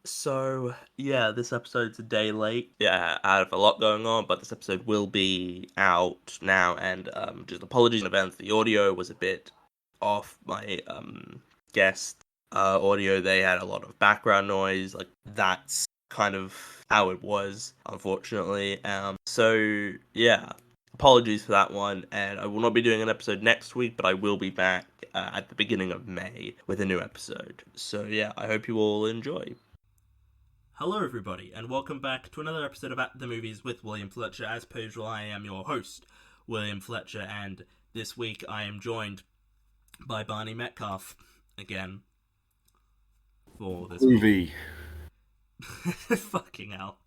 So, yeah, this episode's a day late. Yeah, I have a lot going on, but this episode will be out now, and just apologies in advance. The audio was a bit off. My guest audio, they had a lot of background noise. Like, that's kind of how it was, unfortunately. So, yeah, apologies for that one, and I will not be doing an episode next week, but I will be back at the beginning of May with a new episode. So, yeah, I hope you all enjoy. Hello, everybody, and welcome back to another episode of At the Movies with William Fletcher. As per usual, I am your host, William Fletcher, and this week I am joined by Barney Metcalf again for this movie. Fucking hell.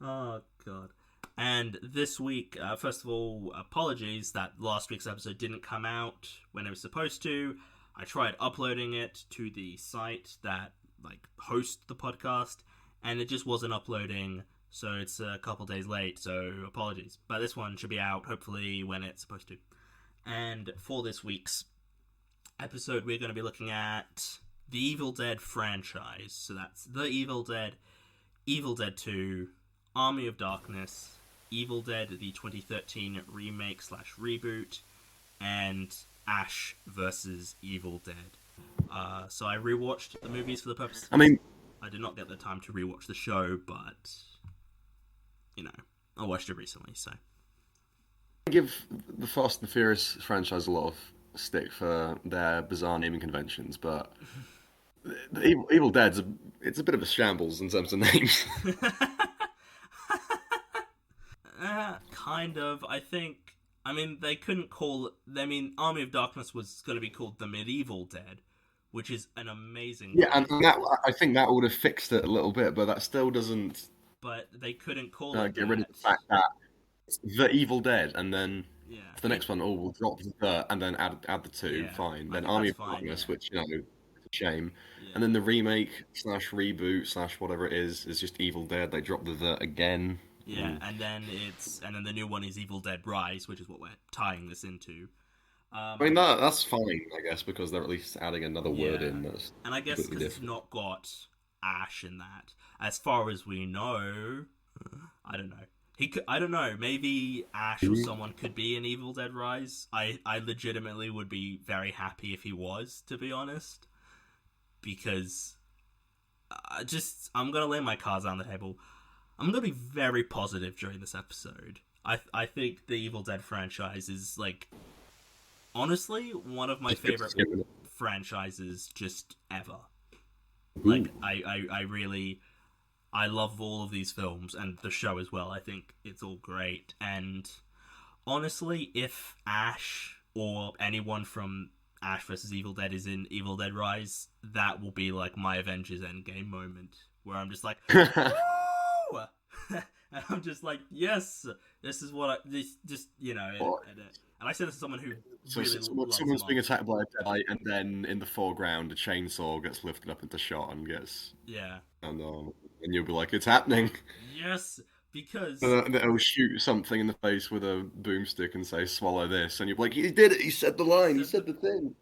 Oh, God. And this week, first of all, apologies that last week's episode didn't come out when it was supposed to. I tried uploading it to the site that host the podcast, and it just wasn't uploading, so it's a couple days late, so apologies. But this one should be out, hopefully, when it's supposed to. And for this week's episode, we're going to be looking at the Evil Dead franchise. So that's The Evil Dead, Evil Dead 2, Army of Darkness, Evil Dead, the 2013 remake/reboot, and Ash vs. Evil Dead. So I rewatched the movies for the purpose. I did not get the time to rewatch the show, but I watched it recently. So I give the Fast and the Furious franchise a lot of stick for their bizarre naming conventions, but the Evil Dead's it's a bit of a shambles in terms of names. Kind of. I think. I mean, they couldn't call. Army of Darkness was going to be called The Medieval Dead, which is an amazing. Yeah, and I think that would have fixed it a little bit, but that still doesn't. But they couldn't call it. Get rid of the fact that it's The Evil Dead, and then for the next one, we'll drop the and then add the two. Yeah, fine. Then Army of Darkness, which is a shame. Yeah. And then the remake/reboot/whatever it is just Evil Dead. They dropped the again. Yeah, and then the new one is Evil Dead Rise, which is what we're tying this into. That's fine, I guess, because they're at least adding another word in. And I guess because it's not got Ash in that, as far as we know, I don't know. I don't know. Maybe Ash or someone could be in Evil Dead Rise. I legitimately would be very happy if he was, to be honest, because I'm gonna lay my cards on the table. I'm going to be very positive during this episode. I think the Evil Dead franchise is, honestly, one of my favorite franchises just ever. Ooh. I love all of these films, and the show as well. I think it's all great. And honestly, if Ash or anyone from Ash vs. Evil Dead is in Evil Dead Rise, that will be, my Avengers Endgame moment, where I'm just like... and I'm just like, yes, this is what and I said this to someone who someone's being attacked by a Deadite, and then in the foreground a chainsaw gets lifted up into shot and gets and you'll be like, it's happening. Yes, because and it'll shoot something in the face with a boomstick and say, swallow this, and you'll be like, he did it, he said the line, he said the thing.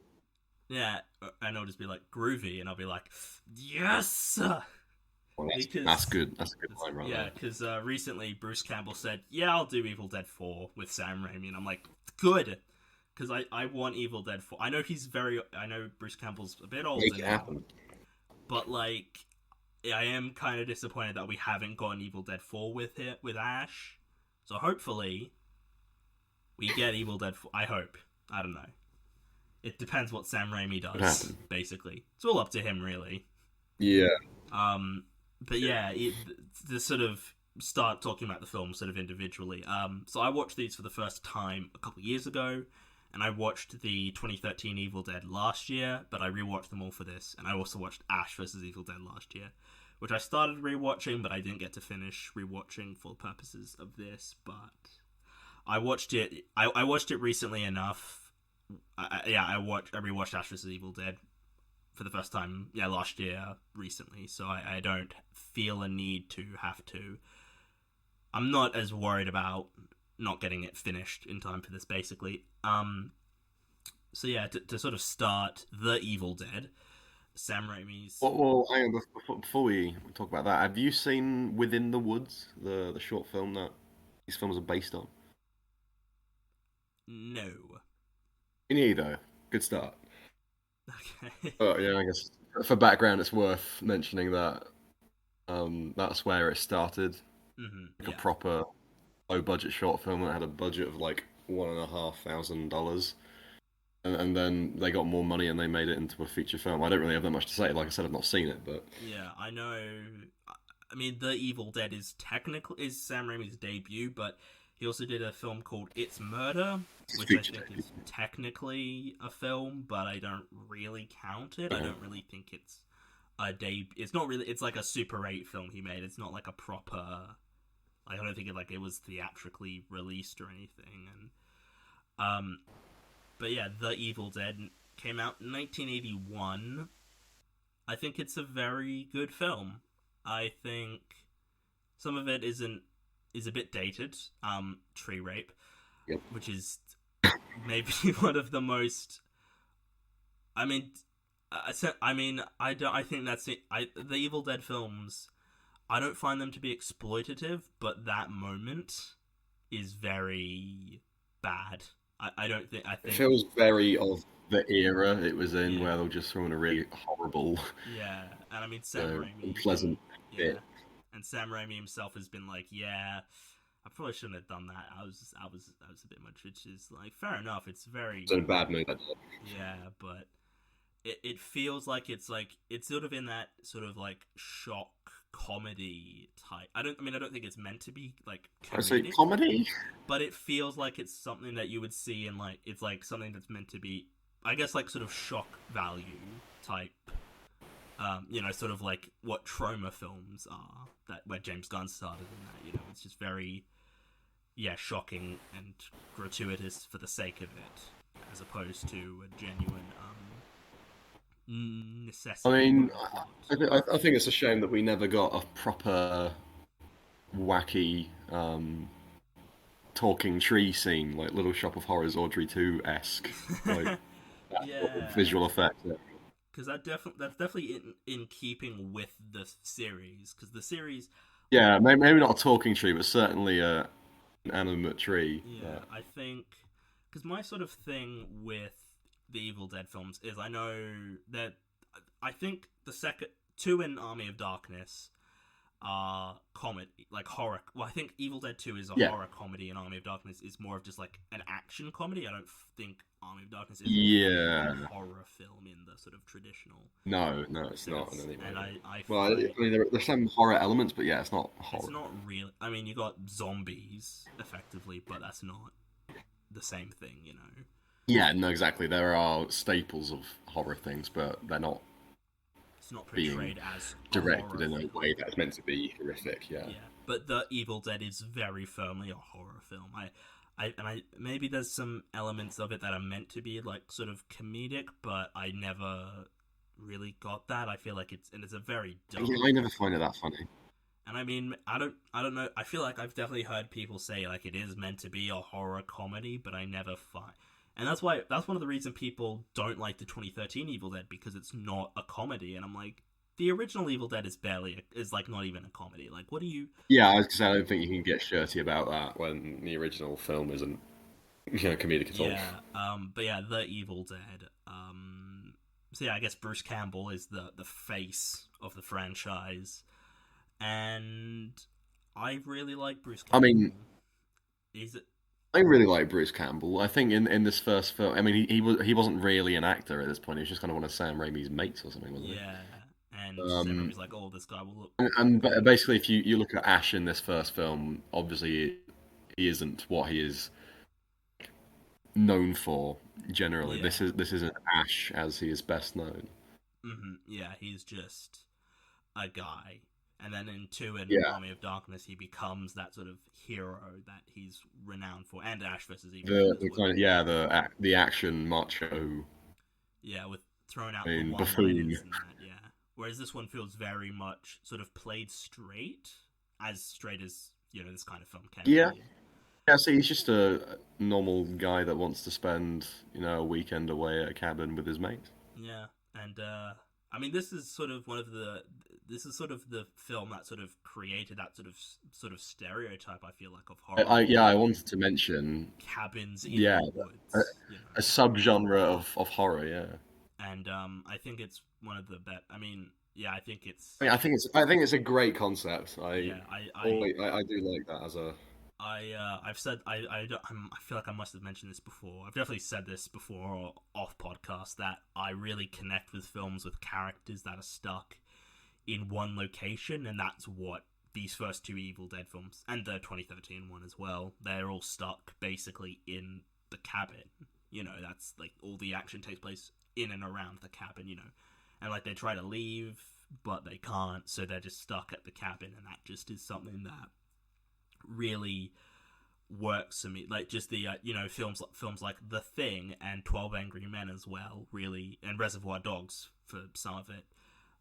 Yeah, and it'll just be like groovy, and I'll be like, yes. Well, that's good. That's a good line, right? Yeah, because recently Bruce Campbell said, "Yeah, I'll do Evil Dead 4 with Sam Raimi," and I'm like, "Good," because I want Evil Dead 4. I know Bruce Campbell's a bit older now, but I am kind of disappointed that we haven't gotten Evil Dead 4 with Ash. So hopefully, we get Evil Dead 4. I hope. I don't know. It depends what Sam Raimi does. Basically, it's all up to him, really. Yeah. But yeah, to sort of start talking about the film sort of individually. So I watched these for the first time a couple of years ago, and I watched the 2013 Evil Dead last year, but I rewatched them all for this, and I also watched Ash vs. Evil Dead last year, which I started rewatching, but I didn't get to finish rewatching for the purposes of this, but I watched it. I watched it recently enough. I rewatched Ash vs. Evil Dead for the first time, last year, recently, so I don't feel a need to have to. I'm not as worried about not getting it finished in time for this, basically. So yeah, to sort of start The Evil Dead, Sam Raimi's. Well, hang on, before we talk about that, have you seen Within the Woods, the short film that these films are based on? No. Me neither. Good start. Okay. But yeah, I guess for background, it's worth mentioning that that's where it started, like a Yeah. proper low budget short film that had a budget of like $1,500, and then they got more money and they made it into a feature film. I don't really have that much to say. Like I said, I've not seen it, but Yeah, I know. I mean, The Evil Dead is technically is Sam Raimi's debut, but he also did a film called It's Murder, it's a which I feature think debut. is technically a film, but I don't really count it. I Uh, don't really think it's a debut. It's not really. It's like a Super 8 film he made. It's not like a proper. Like, I don't think it was theatrically released or anything. And but yeah, The Evil Dead came out in 1981. I think it's a very good film. I think some of it is a bit dated. Tree rape, yep. which is maybe one of the most. I mean, I don't. I think that's it. The Evil Dead films. I don't find them to be exploitative, but that moment is very bad. I don't think. I It think. feels very of the era it was in, Yeah. where they'll just throw in a really horrible, Yeah, and I mean Sam Raimi even unpleasant yeah, bit. and Sam Raimi himself has been like, yeah, I probably shouldn't have done that. I was a bit much, which is like fair enough. It's It's very in a bad mood. yeah, but it feels like it's sort of in that sort of like shock comedy type. I don't think it's meant to be like I say comedic, comedy. but it feels like it's something that you would see in like it's like something that's meant to be, I guess, like sort of shock value type, sort of like what trauma films are, that where James Gunn started in that. It's just very, yeah, shocking and gratuitous for the sake of it, as opposed to a genuine I necessity for mean, the plot. I think it's a shame that we never got a proper wacky talking tree scene, like Little Shop of Horrors, Audrey 2 esque, like that sort of Yeah, visual effect. because that's definitely in keeping with the series. Because the series, Yeah, maybe not a talking tree, but certainly an animate tree. yeah, I think, because my sort of thing with the Evil Dead films is I know that I think the second two in Army of Darkness are comedy, like horror. Well, I think Evil Dead 2 is a Yeah, horror comedy, and Army of Darkness is more of just like an action comedy. I don't think Army of Darkness is really a yeah. horror film in the sort of traditional No, no, it's not in sense. any way. And I Well, I find mean, there's some horror elements, but yeah, it's not it's horror. not real. I mean, you got zombies effectively, but that's not the same thing. Yeah, no, exactly. There are staples of horror things, but they're not It's not being portrayed as a directed horror in a film. way that's meant to be horrific. Yeah. Yeah, but the Evil Dead is very firmly a horror film. I maybe there's some elements of it that are meant to be like sort of comedic, but I never really got that. I feel like it's a very Yeah, dark. I never find it that funny. And I mean, I don't know. I feel like I've definitely heard people say like it is meant to be a horror comedy, but I never find. And that's one of the reasons people don't like the 2013 Evil Dead, because it's not a comedy. And I'm like, the original Evil Dead is like not even a comedy. Like, what do you? Yeah, I was gonna say, I don't think you can get shirty about that when the original film isn't, comedic at all. Yeah. But yeah, the Evil Dead. So yeah, I guess Bruce Campbell is the face of the franchise, and I really like Bruce I Campbell. mean, He's I really like Bruce Campbell. I think in this first film, I mean, he wasn't really an actor at this point. He was just kind of one of Sam Raimi's mates or something, wasn't he? Yeah, and Sam Um, Raimi's like, oh, this guy will look and good. basically, if you look at Ash in this first film, obviously he isn't what he is known for generally. Yeah. This isn't Ash as he is best known. Yeah, he's just a guy. And then in 2 in Yeah, Army of Darkness, he becomes that sort of hero that he's renowned for. And Ash versus Evil Dead as the well. kind of, yeah the action macho. Yeah, with throwing I out the mean, one buffoon. liners and that, yeah. Whereas this one feels very much sort of played straight as, this kind of film can Yeah, be. yeah. See, he's just a normal guy that wants to spend a weekend away at a cabin with his mates. Yeah, and I mean, this is sort of one of the. This is sort of the film that sort of created that sort of stereotype. I feel like of horror Yeah, I being wanted to mention, cabins in yeah, the a, woods, you a know. subgenre of horror. Yeah, And I think it's one of the best. I mean, yeah, I think it's I mean, I think it's a great concept. yeah. I I do like that as a. I've said I feel like I must have mentioned this before. I've definitely said this before or off podcast that I really connect with films with characters that are stuck in one location, and that's what these first two Evil Dead films and the 2013 one as well. They're all stuck basically in the cabin. You know, that's like all the action takes place in and around the cabin. You know, and like they try to leave, but they can't, so they're just stuck at the cabin, and that just is something that really works for me. Like just the films like The Thing and 12 Angry Men as well, really, and Reservoir Dogs for some of it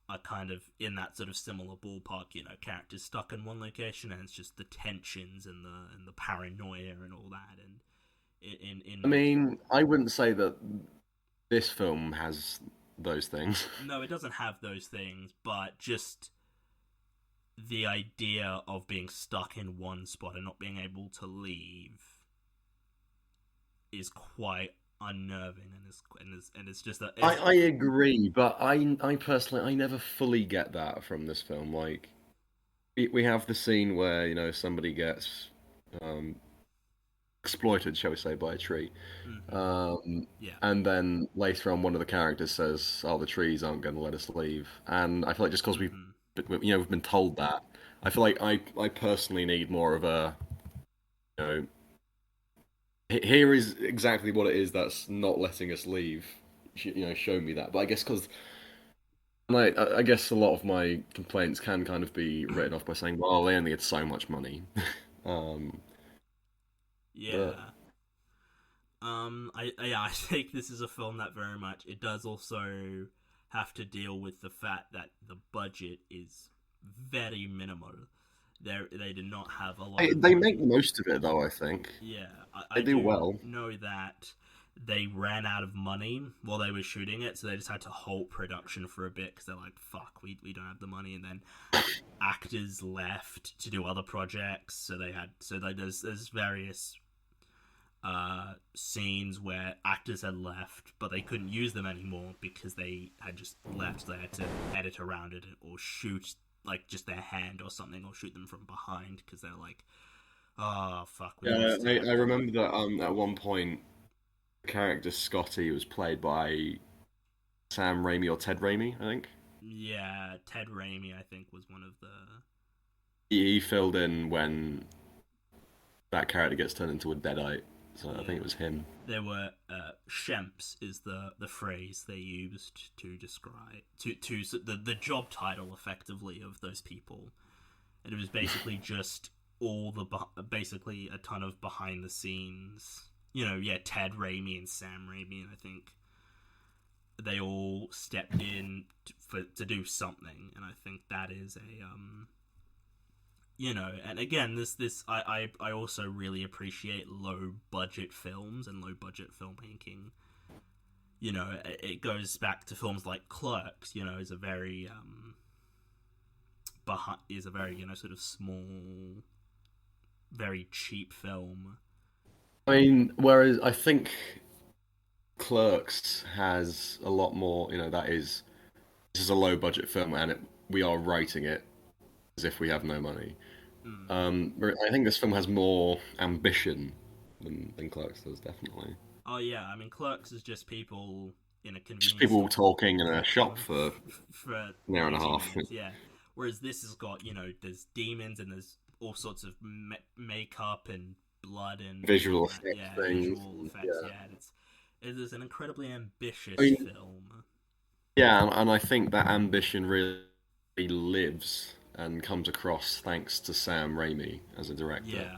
are kind of in that sort of similar ballpark. You know, characters stuck in one location, and it's just the tensions and the paranoia and all that. And I mean, I wouldn't say that this film has those things. no, it doesn't have those things, but just the idea of being stuck in one spot and not being able to leave is quite unnerving, and it's just that I agree, but I personally I never fully get that from this film. Like we have the scene where somebody gets um, exploited, shall we say, by a tree, mm-hmm. um, Yeah. and then later on one of the characters says, "Oh, the trees aren't going to let us leave," and I feel like just because Mm-hmm. we've been told that, I feel like I personally need more of a you know here is exactly what it is that's not letting us leave. Show me that. But I guess because I guess a lot of my complaints can kind of be written off by saying, "Well, they only had so much money." um, but Yeah. Yeah, I think this is a film that very much it does also have to deal with the fact that the budget is very minimal. They did not have a lot of they make the money. most of it, though. I think Yeah, they I do do well. know that they ran out of money while they were shooting it, so they just had to halt production for a bit because they're like, "Fuck, we don't have the money." And then actors left to do other projects, so there's various scenes where actors had left, but they couldn't use them anymore because they had just left. So they had to edit around it or shoot like just their hand or something, or shoot them from behind because they're like, "Oh fuck, we Yeah, used to have I the remember that at one point the character Scotty was played by Sam Raimi or Ted Raimi, I think. yeah." Ted Raimi, I think, was one of the He filled in when that character gets turned into a deadite, so I think it yeah. was him. There were shemps is the phrase they used to describe the job title effectively of those people, and it was basically just all basically a ton of behind the scenes. You know, yeah, Ted Raimi and Sam Raimi, and I think they all stepped in to do something, and I think that is a and again, this I also really appreciate low budget films and low budget filmmaking. You know, it goes back to films like Clerks. You know, is a very sort of small, very cheap film. I mean, whereas I think Clerks has a lot more. This is a low budget film, and we are writing it as if we have no money. Mm. I think this film has more ambition than Clerks does, definitely. Oh yeah, I mean, Clerks is just people in a Just convenience people store talking in a shop talking for for an hour and a 90 half. minutes. Yeah, whereas this has got there's demons and there's all sorts of makeup and blood and Visual all that. effects Yeah, things. visual effects. Yeah. Yeah, and it is an incredibly I ambitious mean, film. yeah, and I think that ambition really lives and comes across thanks to Sam Raimi as a director. Yeah.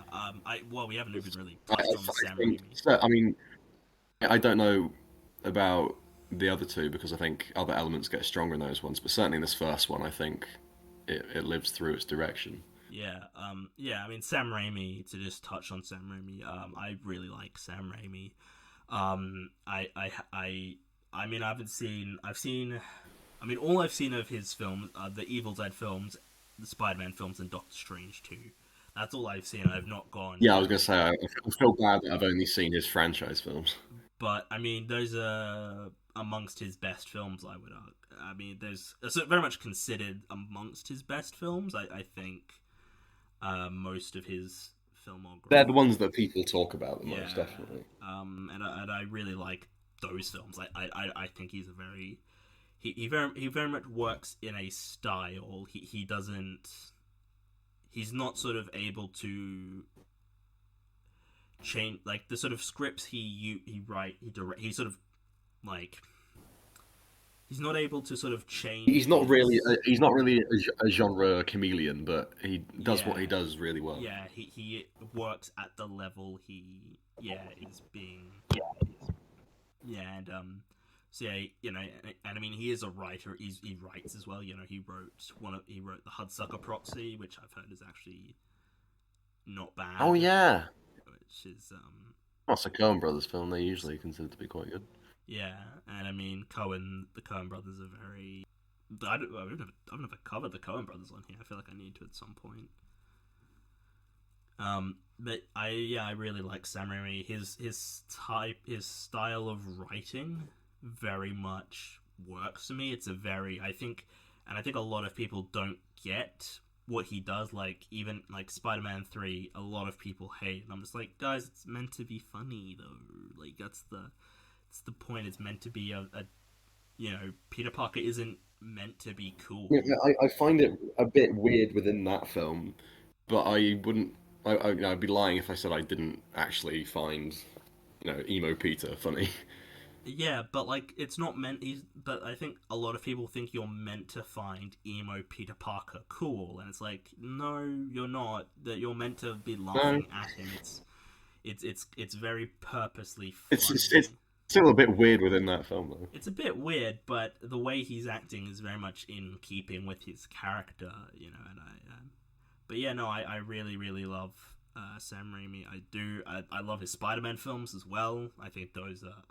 We haven't even really I touched on Sam think, Raimi. so, I mean, I don't know about the other two because I think other elements get stronger in those ones, but certainly in this first one, I think it lives through its direction. Yeah. Yeah. I mean, Sam Raimi. To just touch on Sam Raimi. I really like Sam Raimi. I mean, I've seen I mean, all I've seen of his films are the Evil Dead films, the Spider-Man films, and Doctor Strange 2. That's all I've seen. I've not gone, Yeah, I was gonna say I feel bad that I've only seen his franchise films. but I mean, those are amongst his best films. I would argue. I mean, there's it's very much considered amongst his best films. I think most of his They're filmography. the ones that people talk about the most, Yeah, definitely. and I really like those films. I think he's a very he very much works in a style. He doesn't he's not sort of able to change like the sort of scripts he write he direct he sort of like he's not able to sort of change his He's not really a genre chameleon, but he does what he yeah does really well. he works at the level he is being yeah and so yeah and I mean he is a writer he writes as well he wrote the Hudsucker Proxy, which I've heard is actually not Oh bad, yeah, which is that's a Coen Brothers film. They usually considered to be quite good. yeah, and I mean the Coen brothers are very I've never covered the Coen brothers on here. I feel like I need to at some point. But I really like Sam Raimi. His style of writing very much works for me. It's a very I think a lot of people don't get what he does. Like even like Spider-Man 3, a lot of people hate, and I'm just like, guys, it's meant to be funny though. Like that's the point. It's meant to be a Peter Parker isn't meant to be cool. Yeah, I find it a bit weird within that film, but I wouldn't. I'd be lying if I said I didn't actually find, emo Peter funny. Yeah, but like it's not meant. But I think a lot of people think you're meant to find emo Peter Parker cool, and it's like no, you're not. That you're meant to be No, laughing at him. It's very purposely it's funny. still a bit weird within that film though. It's a bit weird, but the way he's acting is very much in keeping with his character, And but yeah, no, I really really love Sam Raimi. I do. I love his Spider-Man films as well. I think those are.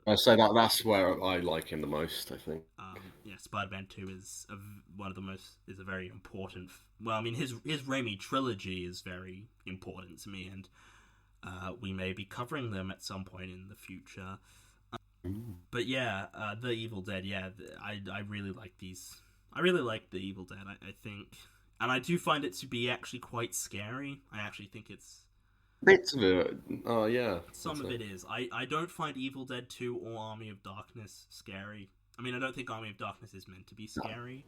I say that's where I like him the most. I think. Yeah, Spider-Man 2 is one of the most is a very important. Well, I mean his Raimi trilogy is very important to me, and we may be covering them at some point in the future. But yeah, the Evil Dead. Yeah, I really like these. I really like the Evil Dead. I think, and I do find it to be actually quite scary. I actually think it's Bits of it. Oh yeah, some that's of it. it is. I don't find Evil Dead 2 or Army of Darkness scary. I mean, I don't think Army of Darkness is meant to be No. scary.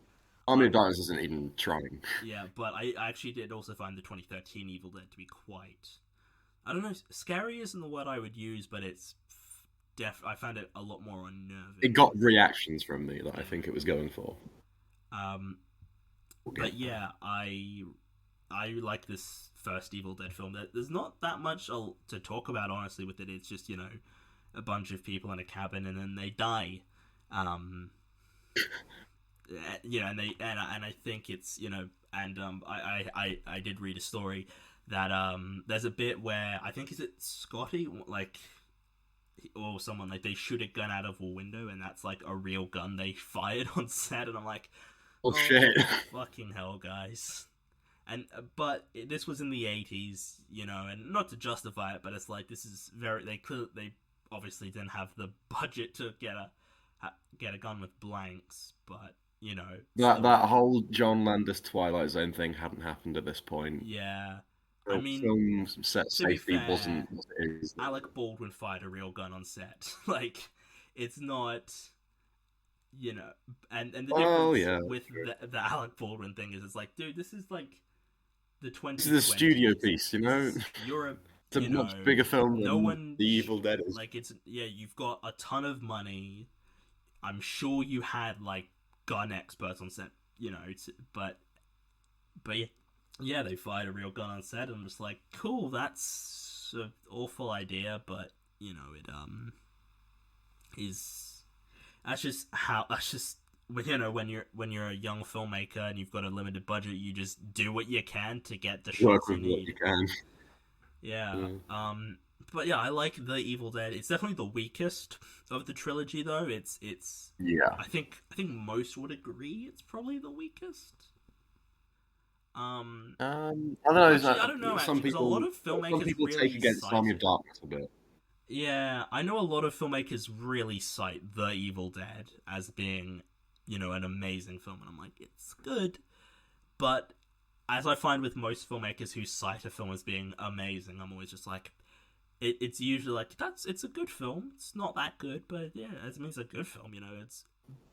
Army But of Darkness isn't even trying. yeah, but I actually did also find the 2013 Evil Dead to be quite. I don't know. Scary isn't the word I would use, but it's I found it a lot more It unnerving. got reactions from me that I Yeah. think it was going for. Um, We'll but get there. yeah, I like this first Evil Dead film. There's not that much to talk about, honestly, with it. It's just a bunch of people in a cabin and then they die. Um, and I think it's and I did read a story that there's a bit where I think is it Scotty like or someone like they shoot a gun out of a window and that's like a real gun they fired on set, and I'm like, Oh oh shit! fucking hell, guys. And but this was in the 80s, and not to justify it, but it's like this is very they obviously didn't have the budget to get a gun with blanks, but still, That whole John Landis Twilight Zone thing hadn't happened at this point. yeah. I mean, Film set to be safety fair, wasn't what it is. Alec Baldwin fired a real gun on set. Like, it's not, you know, and the Oh difference yeah, with sure. the Alec Baldwin thing is, it's like, dude, this is like the This is a studio 2020s. piece, you This know. is Europe, It's a much bigger film no than one, The Evil Dead is. like, it's, yeah, you've got a ton of money. I'm sure you had, like, gun experts on set, but yeah, they fired a real gun on set, and I'm just like, cool, that's an awful idea, but, it, is, that's just, when you're a young filmmaker and you've got a limited budget, you just do what you can to get the Work shots you with what need. you can. Yeah. Yeah. But yeah, I like the Evil Dead. It's definitely the weakest of the trilogy, though. It's. Yeah. I think most would agree it's probably the weakest. Um, I don't know. Actually, I don't know actually, because a lot of Some filmmakers people take really against cite Army of it. Darkness a bit. Yeah, I know a lot of filmmakers really cite The Evil Dead as being, an amazing film, and I'm like, it's good, but as I find with most filmmakers who cite a film as being amazing, I'm always just like, it's usually like it's a good film. It's not that good, but yeah, it means a good film. It's.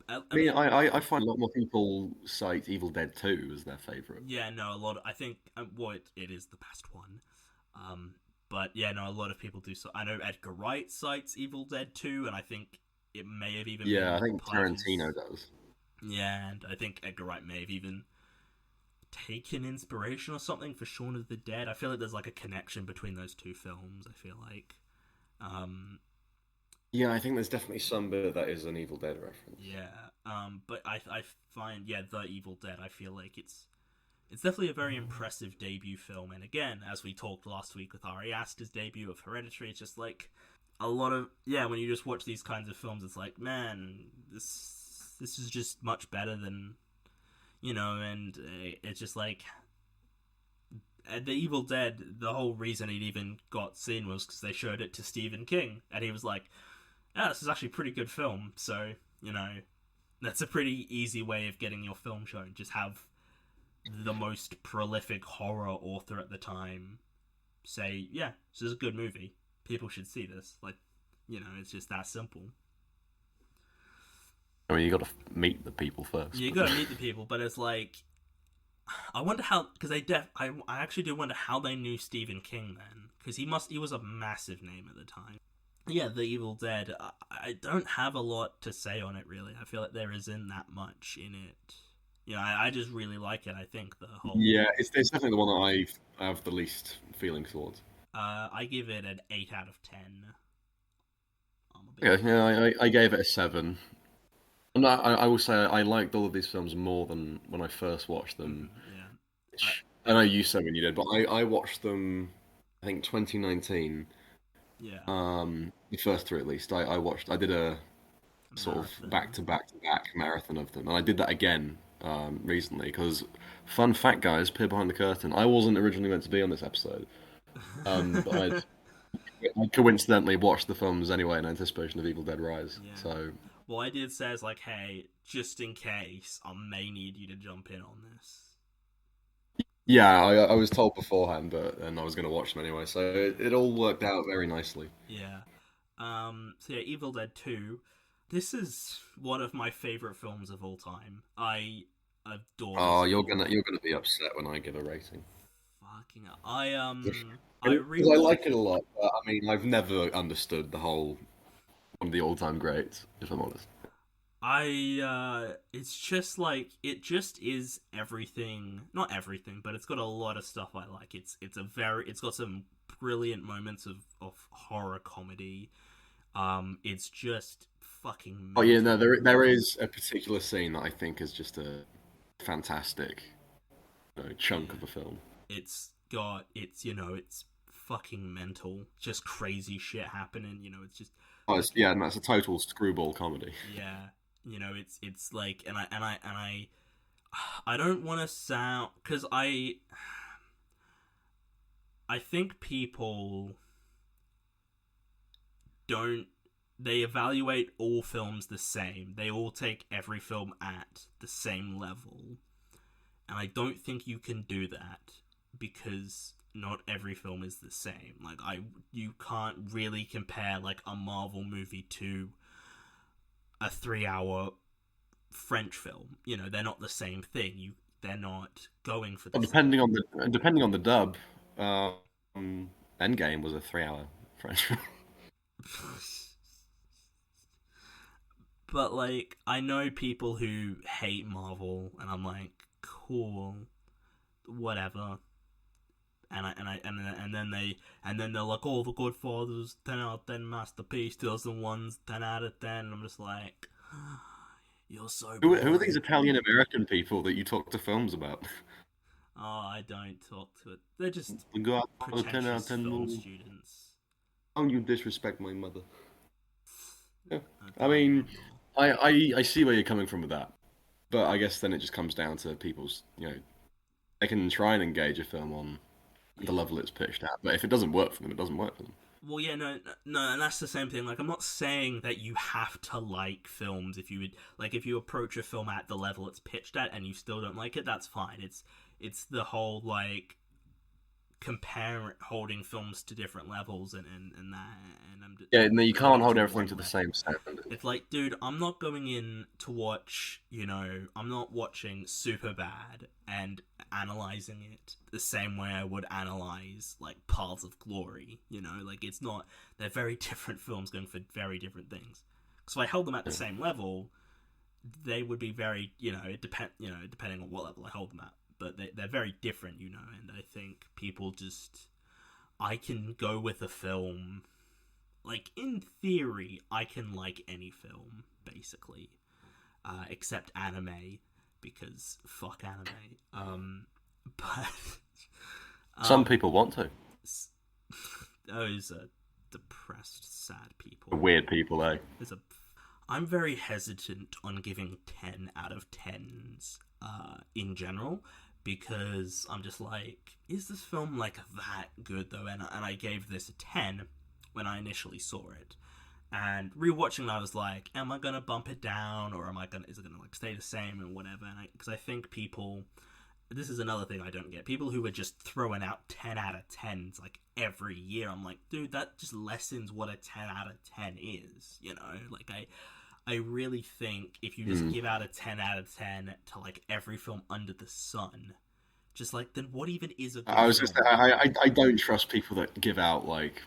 I I mean, mean, I find a lot more people cite Evil Dead 2 as their favorite. yeah, no, a lot. I think well, it is the best one. Um, but yeah, no, a lot of people do. So I know Edgar Wright cites Evil Dead 2, and I think it may have even Yeah, I been think part of his. Tarantino does. Yeah, and I think Edgar Wright may have even taken inspiration or something for Shaun of the Dead. I feel like there's like a connection between those two films. I feel like, um, Yeah, I think there's definitely some bit that is an Evil Dead reference. yeah, but I find The Evil Dead. I feel like it's definitely a very impressive debut film. And again, as we talked last week with Ari Aster's debut of Hereditary, it's just like a lot of when you just watch these kinds of films, it's like, man, this is just much better than and it's just like The Evil Dead. The whole reason it even got seen was because they showed it to Stephen King, and he was like, "Yeah, this is actually a pretty good film." So that's a pretty easy way of getting your film shown. Just have the most prolific horror author at the time say, "Yeah, this is a good movie. People should see this." Like, it's just that simple. I mean, you got to meet the people first. You gotta meet the people, but it's like, I wonder how, because I actually do wonder how they knew Stephen King then, because he was a massive name at the time. Yeah, The Evil Dead. I don't have a lot to say on it really. I feel like there isn't that much in it. I just really like it. I think the whole. Yeah, it's definitely the one that I have the least feelings towards. I give it an 8 out of 10. I'm a bit. Okay, yeah, I gave it a 7. And I will say I liked all of these films more than when I first watched them. Yeah. I know you said when you did, but I watched them, I think 2019. Yeah. The first three at least. I did a sort of Marathon. back to back marathon of them, and I did that again recently because, fun fact, guys, peer behind the curtain. I wasn't originally meant to be on this episode, but I coincidentally watched the films anyway in anticipation of Evil Dead Rise. Yeah. So Well, I did say, it's like, hey, just in case, I may need you to jump in on this. yeah, I was told beforehand, but and I was going to watch them anyway, so it all worked out very nicely. Yeah. So yeah, Evil Dead 2. This is one of my favorite films of all time. I adore Oh, this film. you're gonna be upset when I give a rating. Fucking hell. I Because I like it a rewatched. lot, but I mean, I've never understood the whole one of the all-time greats, if I'm honest. It's just like, it just is everything. Not everything, but it's got a lot of stuff I like. It's got some brilliant moments of horror comedy. It's just fucking Oh yeah, no, mental. there is a particular scene that I think is just a fantastic, chunk Yeah. of the film. It's fucking mental. Just crazy shit happening. It's just Oh, yeah, and that's a total screwball comedy. yeah. It's like, and I don't want to sound, because I think people don't, they evaluate all films the same. They all take every film at the same level. And I don't think you can do that, because not every film is the same. Like, you can't really compare like a Marvel movie to a 3 hour French film. They're not the same thing. They're not going for Well, the same. depending on the dub, Endgame was a 3 hour French film. But like, I know people who hate Marvel, and I'm like, cool, whatever. And then they're like, oh, The Godfather's 10 out of 10 masterpiece, 2001's 10 out of 10. And I'm just like, you're so Who are these boring. Italian American people that you talk to films about? Oh, I don't talk to it. They're just The God, 10 out of pretentious 10 film movie. students. don't you disrespect my mother? Yeah. I I can't mean, remember. I see where you're coming from with that, but I guess then it just comes down to people's, they can try and engage a film on the Yeah. level it's pitched at, but if it doesn't work for them, it doesn't work for them. Well, yeah, no, and that's the same thing. Like, I'm not saying that you have to like films if you would like if you approach a film at the level it's pitched at and you still don't like it. That's fine. It's the whole like compare holding films to different levels and that and Yeah, no, you can't going hold to everything one to the level. same standard. It's like, dude, I'm not going in to watch, I'm not watching Super Bad and analyzing it the same way I would analyze, like, Paths of Glory, Like, it's not, they're very different films going for very different things. So if I held them at the Yeah. same level, they would be very, depending on what level I hold them at. But they're very different, and I think people just, I can go with a film like in theory, I can like any film basically, except anime because fuck anime. But Some um, people want to. those are depressed, sad people. Weird people, eh? There's a. I'm very hesitant on giving 10 out of 10s in general because I'm just like, is this film like that good though? And I gave this a 10 when I initially saw it. And rewatching it, I was like, am I gonna bump it down or is it gonna like stay the same and whatever? And because I think people, this is another thing I don't get. People who are just throwing out 10 out of 10s like every year. I'm like, dude, that just lessens what a 10 out of 10 is, Like I really think if you just Hmm. give out a 10 out of 10 to like every film under the sun, just like then what even is a good I was just, film? I don't trust people that give out like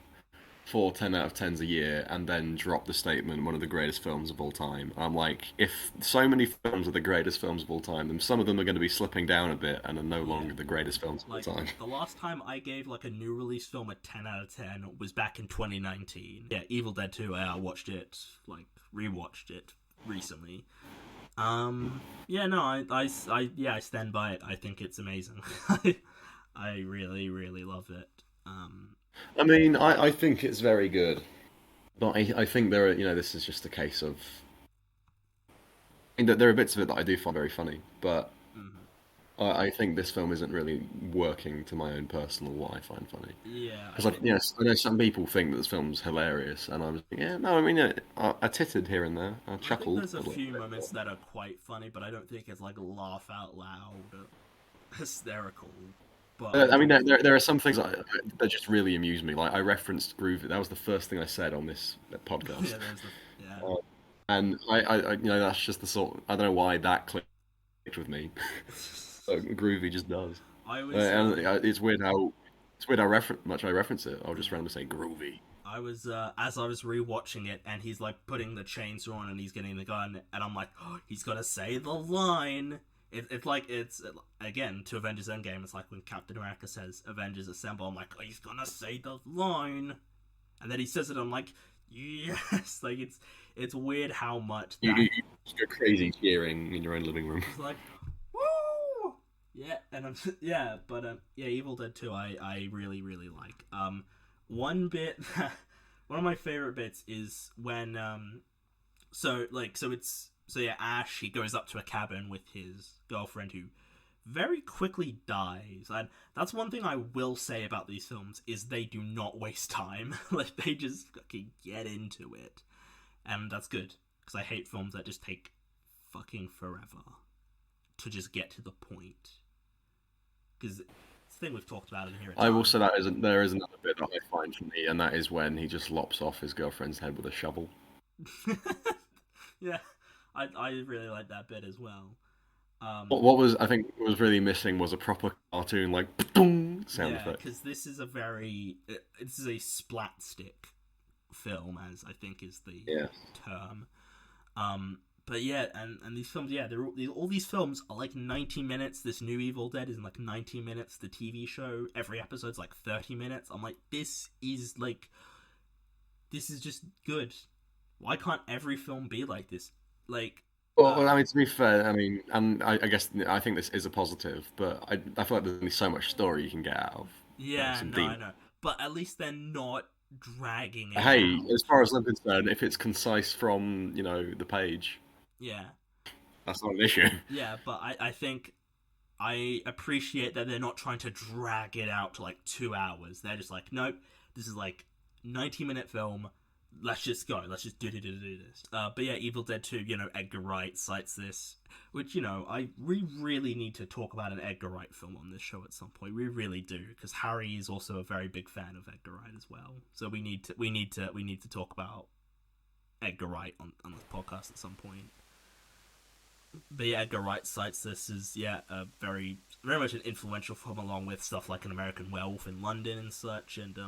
four 10 out of 10s a year and then drop the statement one of the greatest films of all time. I'm like, if so many films are the greatest films of all time, then some of them are going to be slipping down a bit and are no Yeah. longer the greatest films of all Like time. the last time I gave like a new release film a 10 out of 10 was back in 2019. Yeah, Evil Dead 2. I watched it, like rewatched it recently. Yeah, no, I stand by it. I think it's amazing. I really, really love it. I mean, I think it's very good, but I think there are, this is just a case of. I mean, there are bits of it that I do find very funny, but mhm. I think this film isn't really working to my own personal what I find funny. Yeah, I Because think yes, I know some people think that this film's hilarious, and I'm just like, yeah, no, I mean, I tittered here and there, I I think chuckled there's a a little few bit. moments that are quite funny, but I don't think it's like laugh out loud, hysterical. But I I mean, do. there are some things that just really amuse me. Like I referenced Groovy. That was the first thing I said on this podcast, Yeah, there's the yeah. uh, and that's just the sort. I don't know why that clicked with me. But Groovy just does, I was and it's weird how much I reference it. I'll just randomly say Groovy. I was as I was rewatching it, and he's like putting the chainsaw on, and he's getting the gun, and I'm like, oh, he's gotta say the line. It's like it's again to Avengers Endgame. It's like when Captain America says "Avengers Assemble." I'm like, oh, he's gonna say the line, and then he says it. I'm like, yes, like it's weird how much that You just go crazy cheering in your own living room. it's like, woo, yeah, and I'm yeah, but yeah, Evil Dead 2, I really really like. One bit, one of my favorite bits is when so yeah, Ash he goes up to a cabin with his girlfriend who very quickly dies, and that's one thing I will say about these films is they do not waste time. Like they just fucking get into it, and that's good because I hate films that just take fucking forever to just get to the point. Because it's the thing we've talked about in here a I will ton. say there is another bit that I find funny, and that is when he just lops off his girlfriend's head with a shovel. Yeah, I really like that bit as well. What was I think was really missing was a proper cartoon like boom sound Yeah, effect. because this is a splat stick film, as I think is the Yeah. term. But yeah, and these films, yeah, all these films are like 90 minutes. This new Evil Dead is like 90 minutes. The TV show, every episode's like 30 minutes. I'm like, this is just good. Why can't every film be like this? Like, Well, I mean, to be fair, I mean, and I guess I think this is a positive, but I feel like there's only so much story you can get out of yeah, some no, I demons. know, but at least they're not dragging it Hey, out. as far as I'm concerned, if it's concise from, the page, Yeah, that's not an issue. yeah, but I think I appreciate that they're not trying to drag it out to like 2 hours. They're just like, nope, this is like 90-minute film. Let's just go. Let's just do this. But yeah, Evil Dead 2, Edgar Wright cites this, which, we really need to talk about an Edgar Wright film on this show at some point. We really do, because Harry is also a very big fan of Edgar Wright as well. So we need to talk about Edgar Wright on this podcast at some point. But yeah, Edgar Wright cites this as a very very much an influential film, along with stuff like An American Werewolf in London and such. And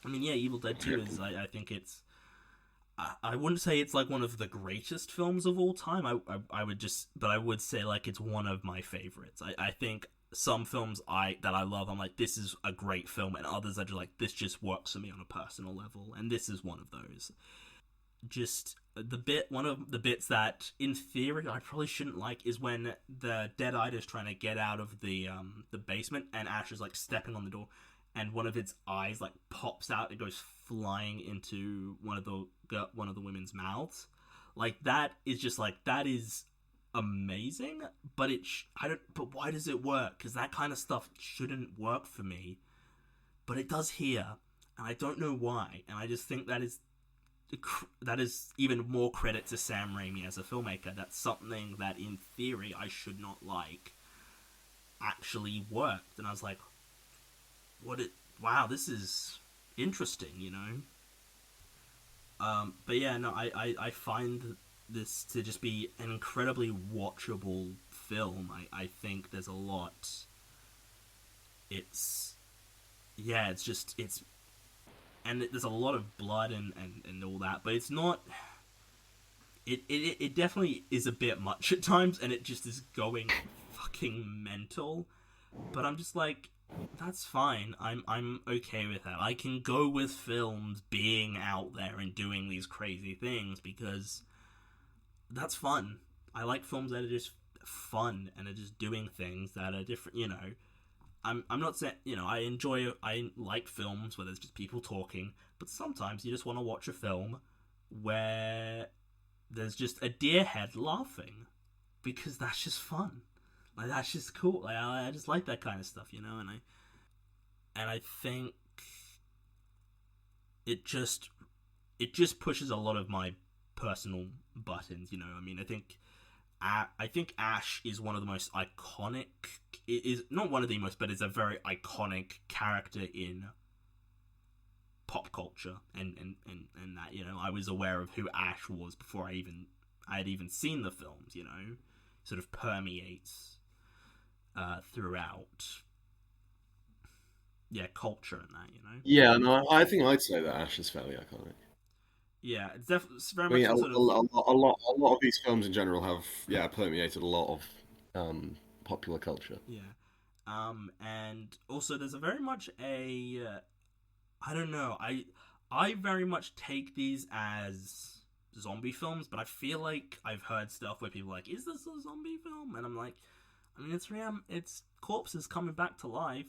Evil Dead 2 is I think it's I wouldn't say it's like one of the greatest films of all time. I would say like it's one of my favorites. I think some films that I love, I'm like, this is a great film, and others are just like, this just works for me on a personal level, and this is one of those. Just one of the bits that in theory I probably shouldn't like is when the Deadite is trying to get out of the basement, and Ash is like stepping on the door, and one of its eyes like pops out. It goes flying into one of the women's mouths. Like, that is just like, that is amazing, but but why does it work? Because that kind of stuff shouldn't work for me, but it does here, and I don't know why. And I just think that is even more credit to Sam Raimi as a filmmaker. That's something that in theory I should not like actually worked. And I was like, wow, this is interesting, but yeah, no, I find this to just be an incredibly watchable film. I think there's a lot. And there's a lot of blood and all that, but it's not. It definitely is a bit much at times, and it just is going fucking mental. But I'm just like, that's fine. I'm okay with that. I can go with films being out there and doing these crazy things, because that's fun. I like films that are just fun and are just doing things that are different. I'm not saying, I like films where there's just people talking, but sometimes you just want to watch a film where there's just a deer head laughing, because that's just fun. Like, that's just cool. Like, I just like that kind of stuff, and I think it just pushes a lot of my personal buttons. I think Ash is one of the most iconic. It is not one of the most, but it's a very iconic character in pop culture, and that, I was aware of who Ash was before I had even seen the films. Sort of permeates throughout culture and that. Yeah, no, I think I'd say that Ash is fairly iconic. Yeah, it's definitely very I mean, much sort of. a lot of these films in general have, permeated a lot of popular culture. Yeah. And also there's a very much I don't know, I very much take these as zombie films, but I feel like I've heard stuff where people are like, is this a zombie film? And I'm like, I mean, it's corpses coming back to life.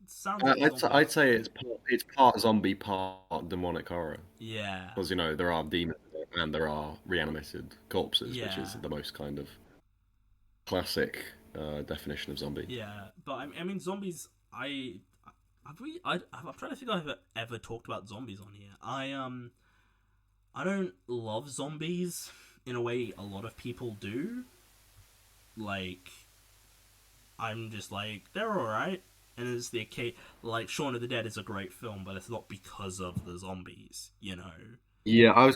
It sounds like I'd say it's part zombie, part demonic horror. Yeah. Because, there are demons and there are reanimated corpses, which is Yeah. the most kind of classic definition of zombie. Yeah, but I mean, zombies. I'm trying to think if I've ever talked about zombies on here. I don't love zombies in a way a lot of people do. Like, I'm just like, they're alright. And it's the case, like, Shaun of the Dead is a great film, but it's not because of the zombies, Yeah, I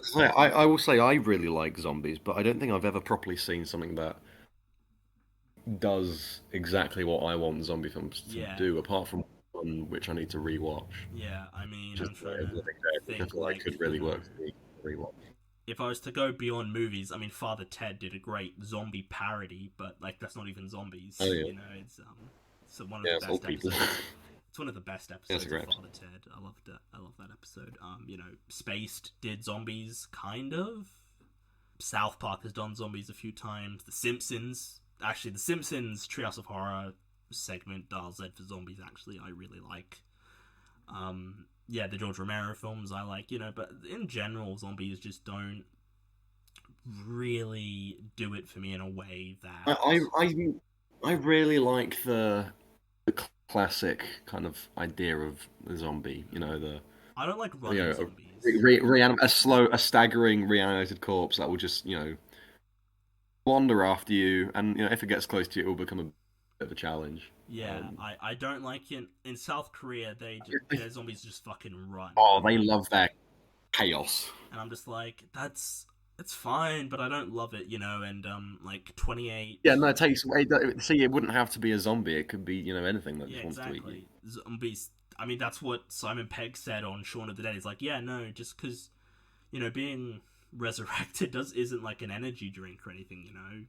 will say I really like zombies, but I don't think I've ever properly seen something that does exactly what I want zombie films to do, apart from one which I need to rewatch. Yeah, I mean, Just I'm trying to think, I feel like could really work for me to rewatch. If I was to go beyond movies, I mean, Father Ted did a great zombie parody, but like, that's not even zombies. Oh, yeah. It's one of the best people. episodes. It's one of the best episodes of great Father Ted. I loved it. I love that episode. Spaced did zombies, kind of. South Park has done zombies a few times. The Simpsons Treehouse of Horror segment, Dial Z for Zombies, actually, I really like. Yeah, the George Romero films I like, but in general, zombies just don't really do it for me in a way that I really like the classic kind of idea of the zombie. I don't like You running know, zombies. a staggering reanimated corpse that will just wander after you, and if it gets close to you, it will become a bit of a challenge. Yeah, Um, I don't like in South Korea. Their zombies just fucking run, oh, they love their chaos. and I'm just like, that's it's fine, but I don't love it, And like 28. Yeah, no, it takes. See, it wouldn't have to be a zombie. It could be, anything that Yeah, just wants to eat you. exactly. Zombies. I mean, that's what Simon Pegg said on Shaun of the Dead. He's like, yeah, no, just because being resurrected does isn't like an energy drink or anything.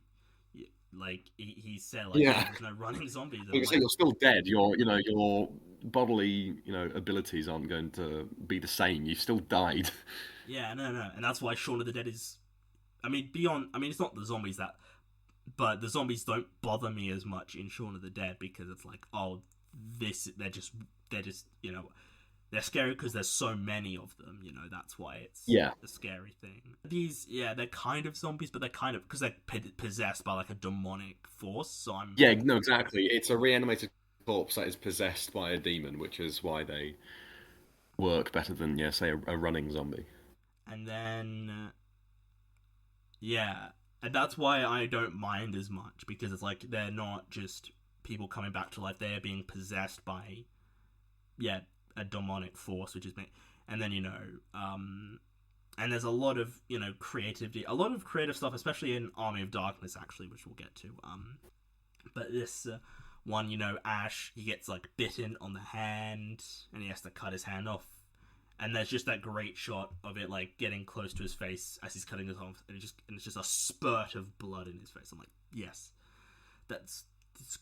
Like he said, like, yeah, Yeah, there's no running zombies, and I'm because like, you're still dead. Your bodily, abilities aren't going to be the same. You've still died. yeah, no, no, and that's why Shaun of the Dead is. I mean, beyond. I mean, it's not the zombies that, but the zombies don't bother me as much in Shaun of the Dead because it's like, oh, this they're just they're scary because there's so many of them. That's why it's Yeah, a scary thing. These, yeah, they're kind of zombies, but they're kind of because they're possessed by like a demonic force. So I'm, yeah, no, exactly. It's a reanimated corpse that is possessed by a demon, which is why they work better than, yeah, say a running zombie. and then yeah, and that's why I don't mind as much because it's like they're not just people coming back to life; they're being possessed by yeah a demonic force, which is me. And then and there's a lot of creativity, a lot of creative stuff, especially in Army of Darkness, actually, which we'll get to. But this one, Ash, he gets like bitten on the hand, and he has to cut his hand off. And there's just that great shot of it like getting close to his face as he's cutting it off, and it's just a spurt of blood in his face. I'm like, yes, that's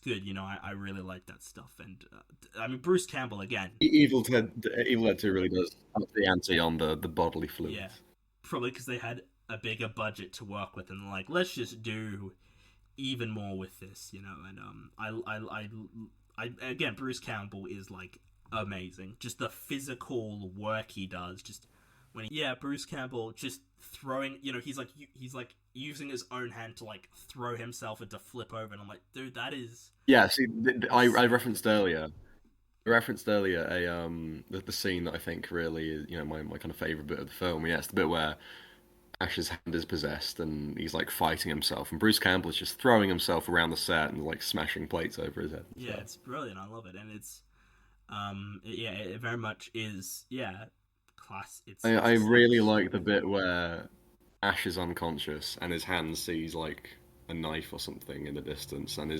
good. I really like that stuff. And I mean, Bruce Campbell again. Evil Dead 2 really does up the ante on the bodily Yeah, fluids. probably because they had a bigger budget to work with, and like, let's just do even more with this, And I again, Bruce Campbell is like amazing. Just the physical work he does, just when yeah, Bruce Campbell just throwing, he's like using his own hand to like throw himself and to flip over, and I'm like, dude, that is Yeah, see, I insane. referenced earlier the scene that I think really is my kind of favorite bit of the film. Yeah, it's the bit where Ash's hand is possessed and he's like fighting himself, and Bruce Campbell's just throwing himself around the set and like smashing plates over his head and Yeah, stuff. it's brilliant. I love it, and it's yeah, it very much is yeah, class. It's I a really stage. like the bit where Ash is unconscious and his hand sees like a knife or something in the distance, and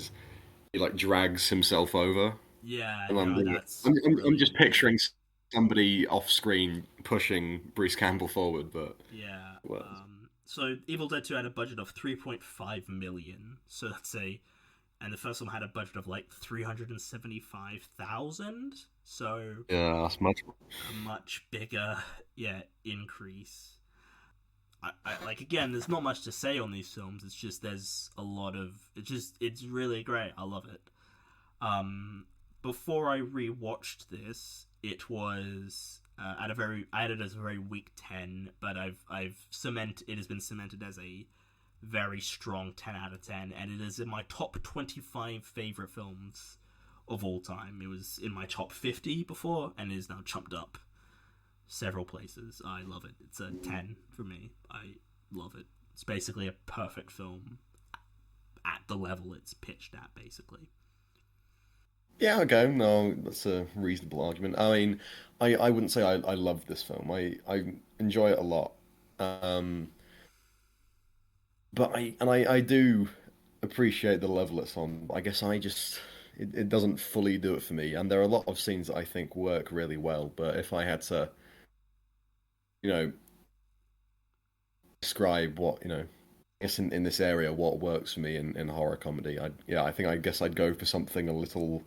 he like drags himself over. Yeah, And no, that's I'm just brilliant. picturing somebody off screen pushing Bruce Campbell forward, but Yeah. well, So Evil Dead 2 had a budget of 3.5 million. So that's a and the first one had a budget of like 375,000. So yeah, that's much. a much bigger yeah increase. Like again, there's not much to say on these films. It's just there's a lot of it's really great. I love it. Um, Before I rewatched this, it was at a very I had it as a very weak 10, but it has been cemented as a very strong 10 out of 10, and it is in my top 25 favorite films of all time. It was in my top 50 before, and is now jumped up several places. I love it. It's a 10 for me. I love it. It's basically a perfect film at the level it's pitched at, basically. Yeah, okay, no, that's a reasonable argument. I mean, I wouldn't say I love this film. I enjoy it a lot. Um, but I do appreciate the level it's on. I guess it doesn't fully do it for me. And there are a lot of scenes that I think work really well. But if I had to, you know, describe what, I guess in this area, what works for me in horror comedy, I guess I'd go for something a little,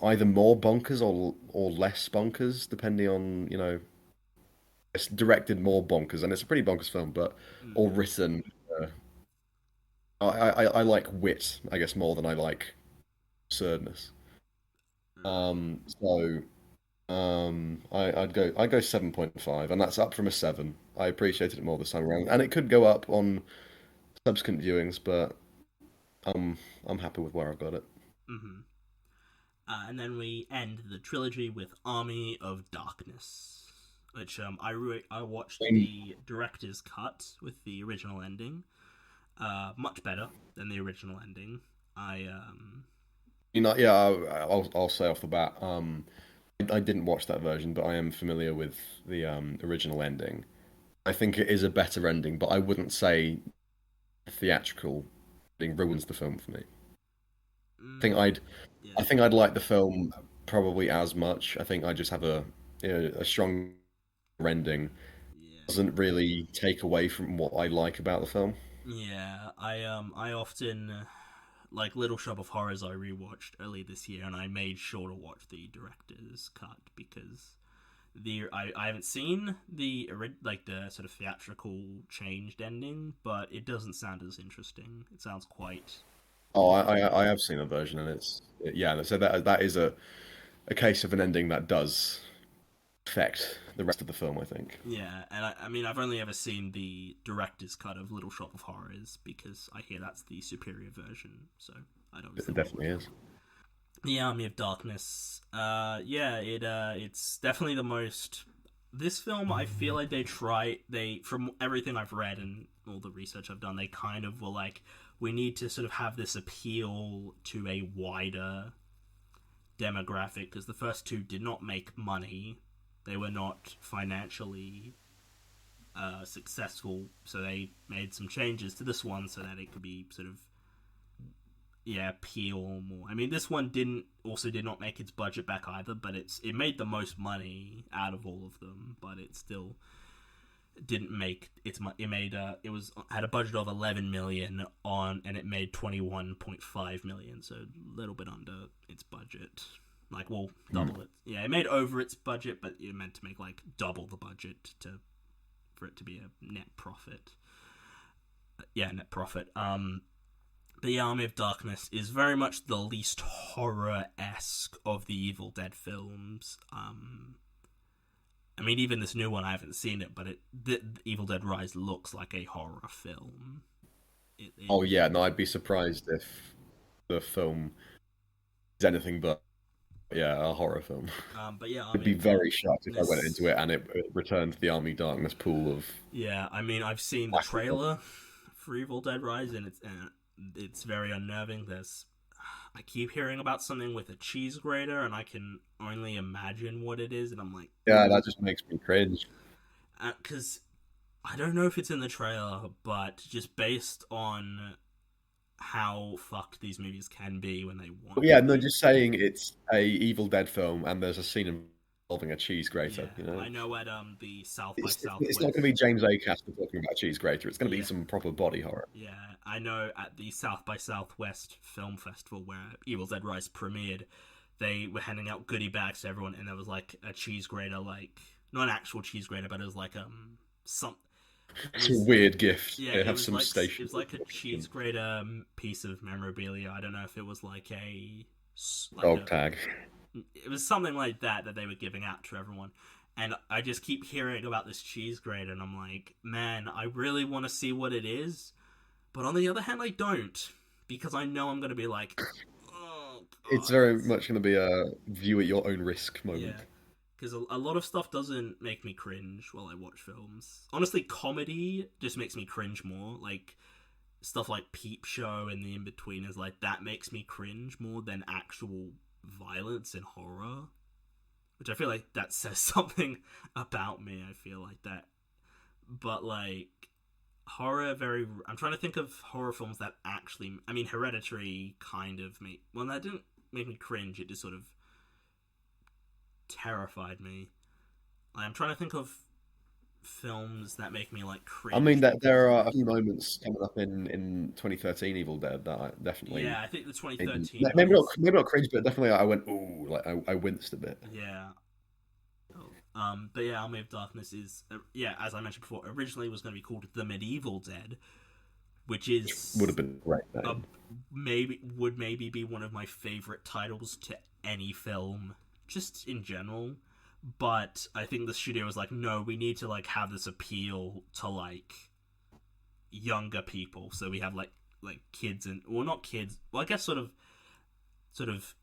either more bonkers or less bonkers, depending on, it's directed more bonkers, and it's a pretty bonkers film, but or Mm-hmm. written. Uh, I like wit, I guess, more than I like absurdness. So I'd go 7.5, and that's up from a 7. I appreciated it more this time around, and it could go up on subsequent viewings, but I'm happy with where I've got it. Hmm. And then we end the trilogy with Army of Darkness, which I watched I mean, the director's cut with the original ending. Much better than the original ending. I yeah, I'll say off the bat, I didn't watch that version, but I am familiar with the original ending. I think it is a better ending, but I wouldn't say theatrical ending ruins the film for me. I think mm, I'd yeah, I think I'd like the film probably as much. I think I just have a strong ending. yeah. Doesn't really take away from what I like about the film. Yeah, I often like Little Shop of Horrors. I rewatched early this year, and I made sure to watch the director's cut because I haven't seen like the sort of theatrical changed ending, but it doesn't sound as interesting. It sounds quite Oh, bleak. I have seen a version, and yeah. So that is a case of an ending that does affect the rest of the film, I think. Yeah, and I mean I've only ever seen the director's cut of Little Shop of Horrors because I hear that's the superior version. So I'd It obviously want to definitely watch is. that. The Army of Darkness. Yeah, it's definitely the most. This film, I feel like they from everything I've read and all the research I've done, they kind of were like, we need to sort of have this appeal to a wider demographic because the first two did not make money. They were not financially successful, so they made some changes to this one so that it could be sort of appeal more. I mean, this one did not make its budget back either, but it made the most money out of all of them, but it still didn't make its it made it was had a budget of 11 million on and it made 21.5 million, so a little bit under its budget. Like, well, Mm. double it. Yeah, it made over its budget, but it meant to make like double the budget to for it to be a net profit. Yeah, net profit. The Army of Darkness is very much the least horror esque of the Evil Dead films. I mean, even this new one, I haven't seen it, but the Evil Dead Rise looks like a horror film. It Oh yeah, no, I'd be surprised if the film is anything but a horror film. but yeah, I'd Army be of very shocked if I went Darkness. into it and it returned to the Army Darkness pool of Yeah, I mean, I've seen the classic. trailer for Evil Dead Rise, and it's very unnerving. I keep hearing about something with a cheese grater, and I can only imagine what it is, and I'm like, Yeah, that just makes me cringe. because I don't know if it's in the trailer, but just based on how fucked these movies can be when they But want yeah, to no, be. just saying it's a Evil Dead film and there's a scene involving a cheese grater, Yeah, you know? I know at the South by It's not going to Southwest. be James Acaster talking about cheese grater. It's going to be Yeah, some proper body horror. yeah, I know at the South by Southwest Film Festival where Evil Dead Rise premiered, they were handing out goodie bags to everyone, and there was like a cheese grater, like not an actual cheese grater, but it was like some. It It's a was weird gift. yeah, They have some it station was like a cheese grater piece of memorabilia. I don't know if it was like like dog a tag. it was something like that they were giving out to everyone. And I just keep hearing about this cheese grater, and I'm like, man, I really want to see what it is. But on the other hand, I don't, because I know I'm going to be like, oh It's god, very much going to be a view at your own risk yeah. moment. Because a lot of stuff doesn't make me cringe while I watch films. Honestly, comedy just makes me cringe more. Like stuff like Peep Show and the In Between is like that makes me cringe more than actual violence and horror, which I feel like that says something about me. I feel like that, but like horror, very. I'm trying to think of horror films that actually. I mean, Hereditary kind of made. Well, that didn't make me cringe. It just sort of terrified me. I'm trying to think of films that make me like I mean, cringe that because there of are a few moments coming up in 2013 Evil Dead that I definitely yeah. I think the maybe 2013 not ones. maybe not cringe, but definitely I went ooh, like I winced a bit. Yeah. Oh. But yeah, Army of Darkness is yeah, as I mentioned before, originally was going to be called The Medieval Dead, which Would is have been a great a, name. maybe be one of my favorite titles to any film, just in general. But I think the studio was like, no, we need to like have this appeal to like younger people. So we have like kids and well, not kids. Well, I guess sort of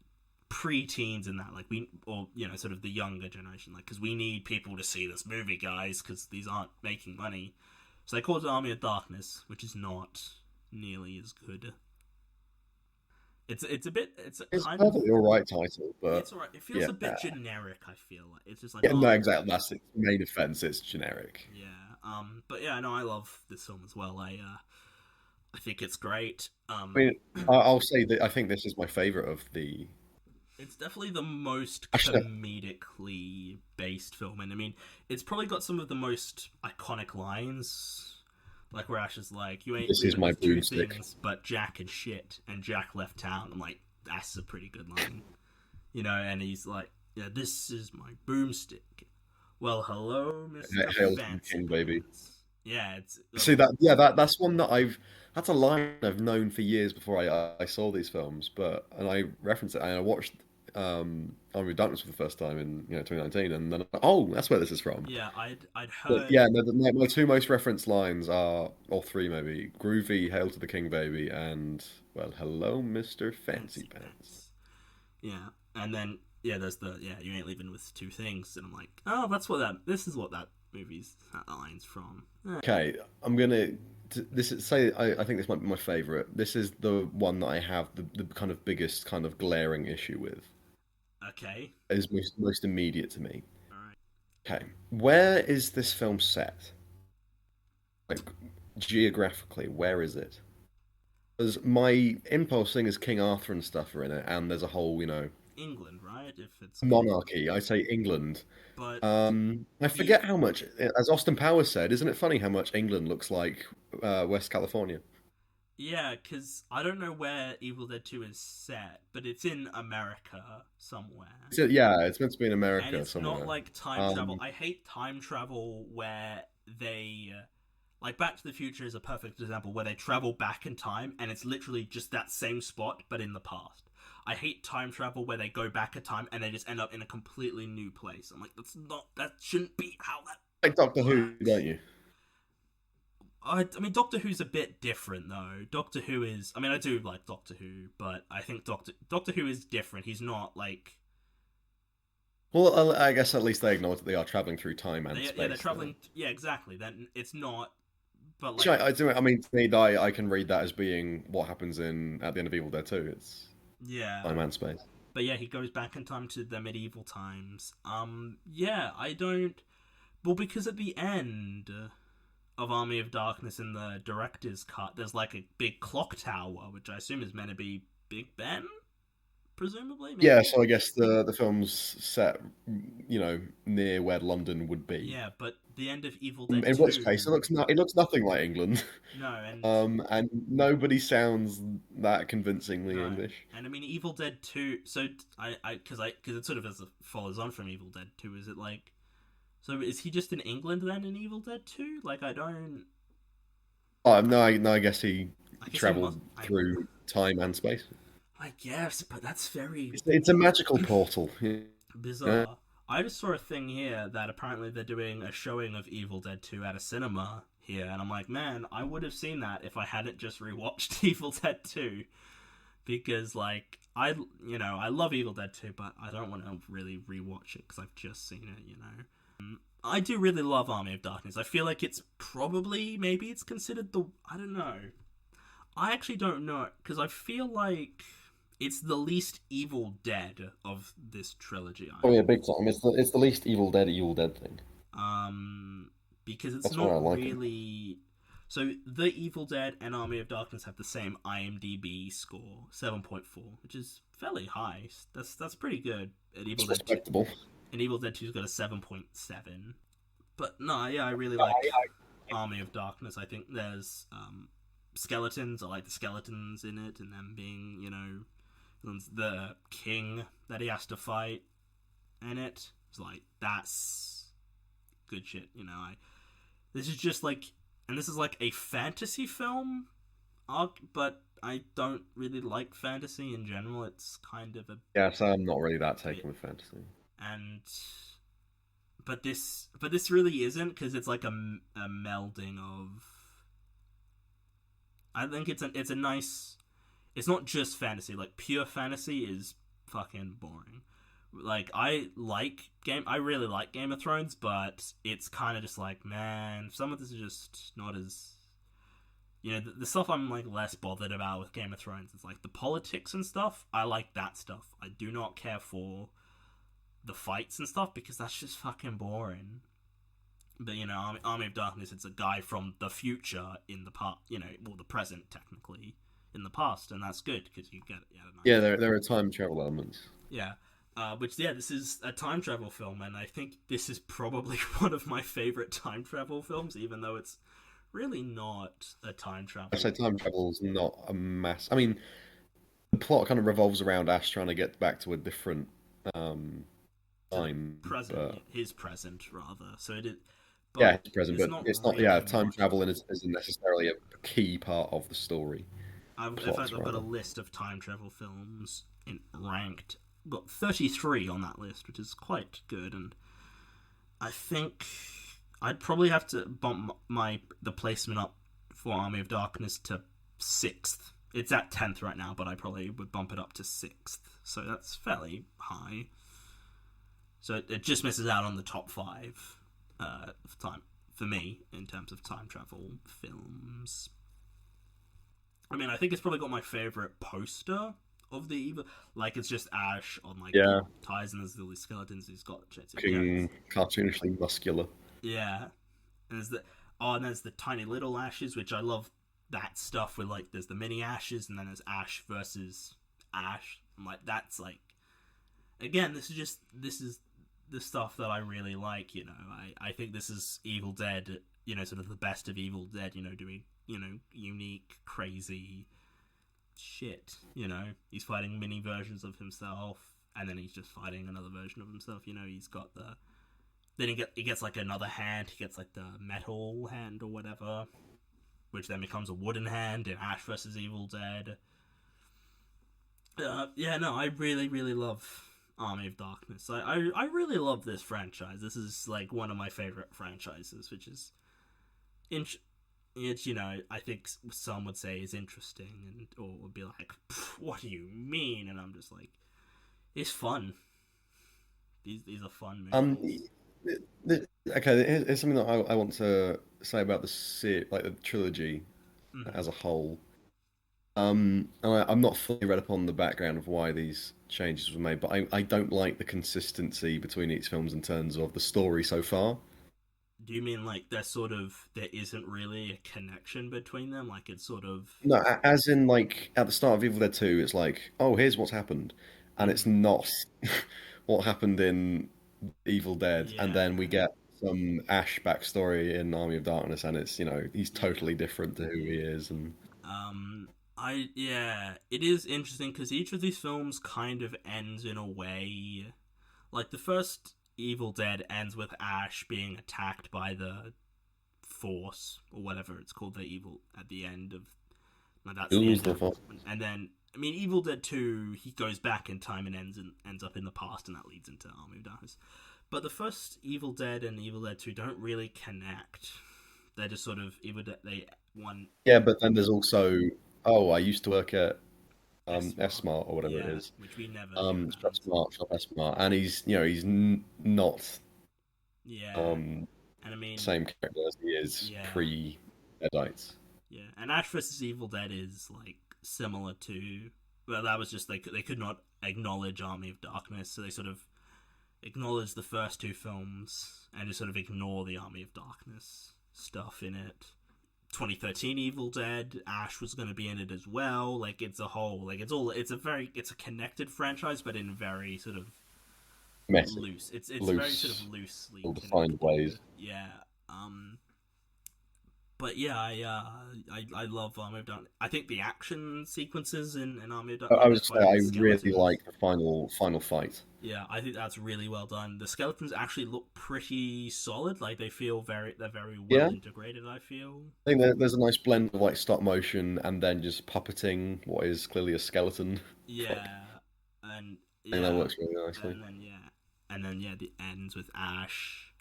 pre-teens and that like we or sort of the younger generation like because we need people to see this movie, guys, because these aren't making money. So they called it Army of Darkness, which is not nearly as good. It's a bit It's kind of perfectly all right title, but it's alright. It feels yeah, a bit generic. I feel like it's just like, yeah, no, oh exactly. That's its main offense. It's generic. yeah. But yeah, no, I love this film as well. I think it's great. I mean, I'll say that I think this is my favorite of the. It's definitely the most Actually, comedically based film, and I mean, it's probably got some of the most iconic lines, like where Ash is like, "You ain't this is leaving my with two boomstick. things, but Jack and shit," and Jack left town. I'm like, that's a pretty good line, and he's like, "Yeah, this is my boomstick." Well, hello, Mister Hail to the Fancy king, baby. Pants. Yeah, it's See that? Yeah, that's one that I've. That's a line I've known for years before I saw these films, and I referenced it and I watched Army of Darkness for the first time in 2019, and then oh, that's where this is from. yeah. I'd But heard yeah, no, my two most referenced lines are, or three maybe, groovy, hail to the king, baby, and well, hello, Mister Fancy Fancy Pants. Pants. Yeah, and then there's the you ain't leaving with two things, and I'm like, oh, that's what that. This is what that movie's that line's from. Okay, I'm gonna. This is say I think this might be my favorite. This is the one that I have the kind of biggest kind of glaring issue with. Okay, Is most immediate to me. all right. Okay, where is this film set? Like geographically, where is it? Because my impulse thing is King Arthur and stuff are in it, and there's a whole England, right? If it's monarchy. I say England. but I the forget how much, as Austin Powers said, isn't it funny how much England looks like West California? yeah, because I don't know where Evil Dead 2 is set, but it's in America somewhere. Yeah, it's meant to be in And America it's not somewhere. like time travel. I hate time travel where they like Back to the Future is a perfect example where they travel back in time and it's literally just that same spot but in the past. I hate time travel where they go back in time and they just end up in a completely new place. I'm like, that shouldn't be how that Like Doctor Who, works. don't you? I mean, Doctor Who's a bit different though. Doctor Who is, I mean, I do like Doctor Who, but I think Doctor Who is different. He's not like Well, I guess at least they acknowledge that they are traveling through time and they're space. traveling. Yeah, exactly. Then it's not, but like Actually, I mean, to me, I can read that as being what happens at the end of Evil Dead 2. It's yeah. time and space. But yeah, he goes back in time to the medieval times. Yeah, I don't. Well, because at the end of Army of Darkness in the director's cut, there's like a big clock tower, which I assume is meant to be Big Ben, presumably. Maybe? Yeah, so I guess the film's set, near where London would be. Yeah, but the end of Evil Dead In 2. which case, it looks nothing like England. No, and And nobody sounds that convincingly no, English. and I mean Evil Dead 2. So because it sort of follows on from Evil Dead 2. Is it like? So is he just in England then in Evil Dead 2? Like I don't. Oh no, I guess he I guess traveled through time and space. I guess, but that's very It's a magical portal. bizarre. I just saw a thing here that apparently they're doing a showing of Evil Dead 2 at a cinema here, and I'm like, man, I would have seen that if I hadn't just rewatched Evil Dead 2, because like I love Evil Dead 2, but I don't want to really rewatch it because I've just seen it. I do really love Army of Darkness. I feel like it's maybe it's considered I don't know. I actually don't know, because I feel like it's the least Evil Dead of this trilogy. Oh yeah, big time. It's the least Evil Dead thing. Because it's That's why I not like it. really. So the Evil Dead and Army of Darkness have the same IMDb score, 7.4, which is fairly high. That's pretty good. And It's respectable. Evil Dead 2's got a 7.7. But no, yeah, I really like Army of Darkness. I think there's skeletons. I like the skeletons in it, and them being, the king that he has to fight in it. It's like, that's good shit. This is just like, and this is like a fantasy film, but I don't really like fantasy in general. It's kind of a Yeah, so I'm not really that bit, taken with fantasy. and but this really isn't because it's like a melding of. I think it's a nice. It's not just fantasy. Like pure fantasy is fucking boring. Like I really like Game of Thrones, but it's kind of just like, man, some of this is just not as, the stuff I'm like less bothered about with Game of Thrones is like the politics and stuff. I like that stuff. I do not care for the fights and stuff because that's just fucking boring. But Army of Darkness, it's a guy from the future in the past, well, the present technically in the past, and that's good because you get a Yeah, nice, there are time travel elements. yeah. This is a time travel film, and I think this is probably one of my favorite time travel films, even though it's really not a time I say travel time travel is not a mass. I mean, the plot kind of revolves around Ash trying to get back to a different um, to the time, present, but his present rather. So it is, yeah, but it's present, it's but not it's not. Yeah, really time much. travel isn't necessarily a key part of the story. In fact, Plot I've got a rather. list of time travel films in ranked. Got 33 on that list, which is quite good, and I think I'd probably have to bump the placement up for Army of Darkness to sixth. It's at 10th right now, but I probably would bump it up to sixth. So that's fairly high. So it just misses out on the top five time for me in terms of time travel films. I mean, I think it's probably got my favorite poster of the evil. Like it's just Ash on like Yeah, ties and there's all these skeletons. He's got yeah, looking cartoonishly muscular. yeah. And there's the tiny little Ashes, which I love that stuff with like there's the mini Ashes and then there's Ash versus Ash. I'm like that's like again this is the stuff that I really like. I think this is Evil Dead. Sort of the best of Evil Dead. Doing unique, crazy shit. He's fighting mini versions of himself, and then he's just fighting another version of himself. He's got the then he gets like another hand. He gets like the metal hand or whatever, which then becomes a wooden hand in Ash versus Evil Dead. Yeah, no, I really, really love Army of Darkness. I really love this franchise. This is like one of my favorite franchises, which is in, it's I think some would say is interesting and or would be like, what do you mean? And I'm just like, it's fun. These are fun Um, movies. okay, here's something that I want to say about like the trilogy Mm-hmm. as a whole. And I'm not fully read upon the background of why these changes were made, but I don't like the consistency between each films in terms of the story so far. Do you mean like there isn't really a connection between them? Like it's sort of. No, as in like at the start of Evil Dead 2, it's like, oh, here's what's happened, and it's Mm-hmm. not what happened in Evil Dead, and then we Yeah. get some Ash backstory in Army of Darkness, and it's he's Yeah. totally different to who he is, and Yeah, it is interesting because each of these films kind of ends in a way. Like the first Evil Dead ends with Ash being attacked by the Force or whatever it's called, the evil at the end of. Like, that's the who's end the of. fuck? And then I mean, Evil Dead 2, he goes back in time and ends up in the past, and that leads into Army of Darkness. But the first Evil Dead and Evil Dead 2 don't really connect. They're just sort of Evil Dead. They one Yeah, but then there's also, oh, I used to work at S S Smart, Smart or whatever it yeah, is. which we never hear Shop about. Smart, Shop S Smart, and he's not Yeah, um and I the mean, same character as he is yeah, pre-Deadites. yeah, and Ash vs Evil Dead is like similar to. Well, that was just they could not acknowledge Army of Darkness, so they sort of acknowledge the first two films and just sort of ignore the Army of Darkness stuff in it. 2013 Evil Dead, Ash was going to be in it as well. Like it's a whole, like it's a connected franchise, but in very sort of Messy, loose. It's very sort of loose, loosely ill-defined connected. ways. Yeah. Um. But yeah, I love Army of Darkness. I think the action sequences in Army of I Darkness, like I the would say fighting I the really skeletons. like the final fight. Yeah, I think that's really well done. The skeletons actually look pretty solid. Like they're very well Yeah, integrated. I feel. I think there's a nice blend of like stop motion and then just puppeting what is clearly a skeleton. Like, Yeah, and I think that yeah, works really nicely. and then yeah, and then yeah, the ends with Ash.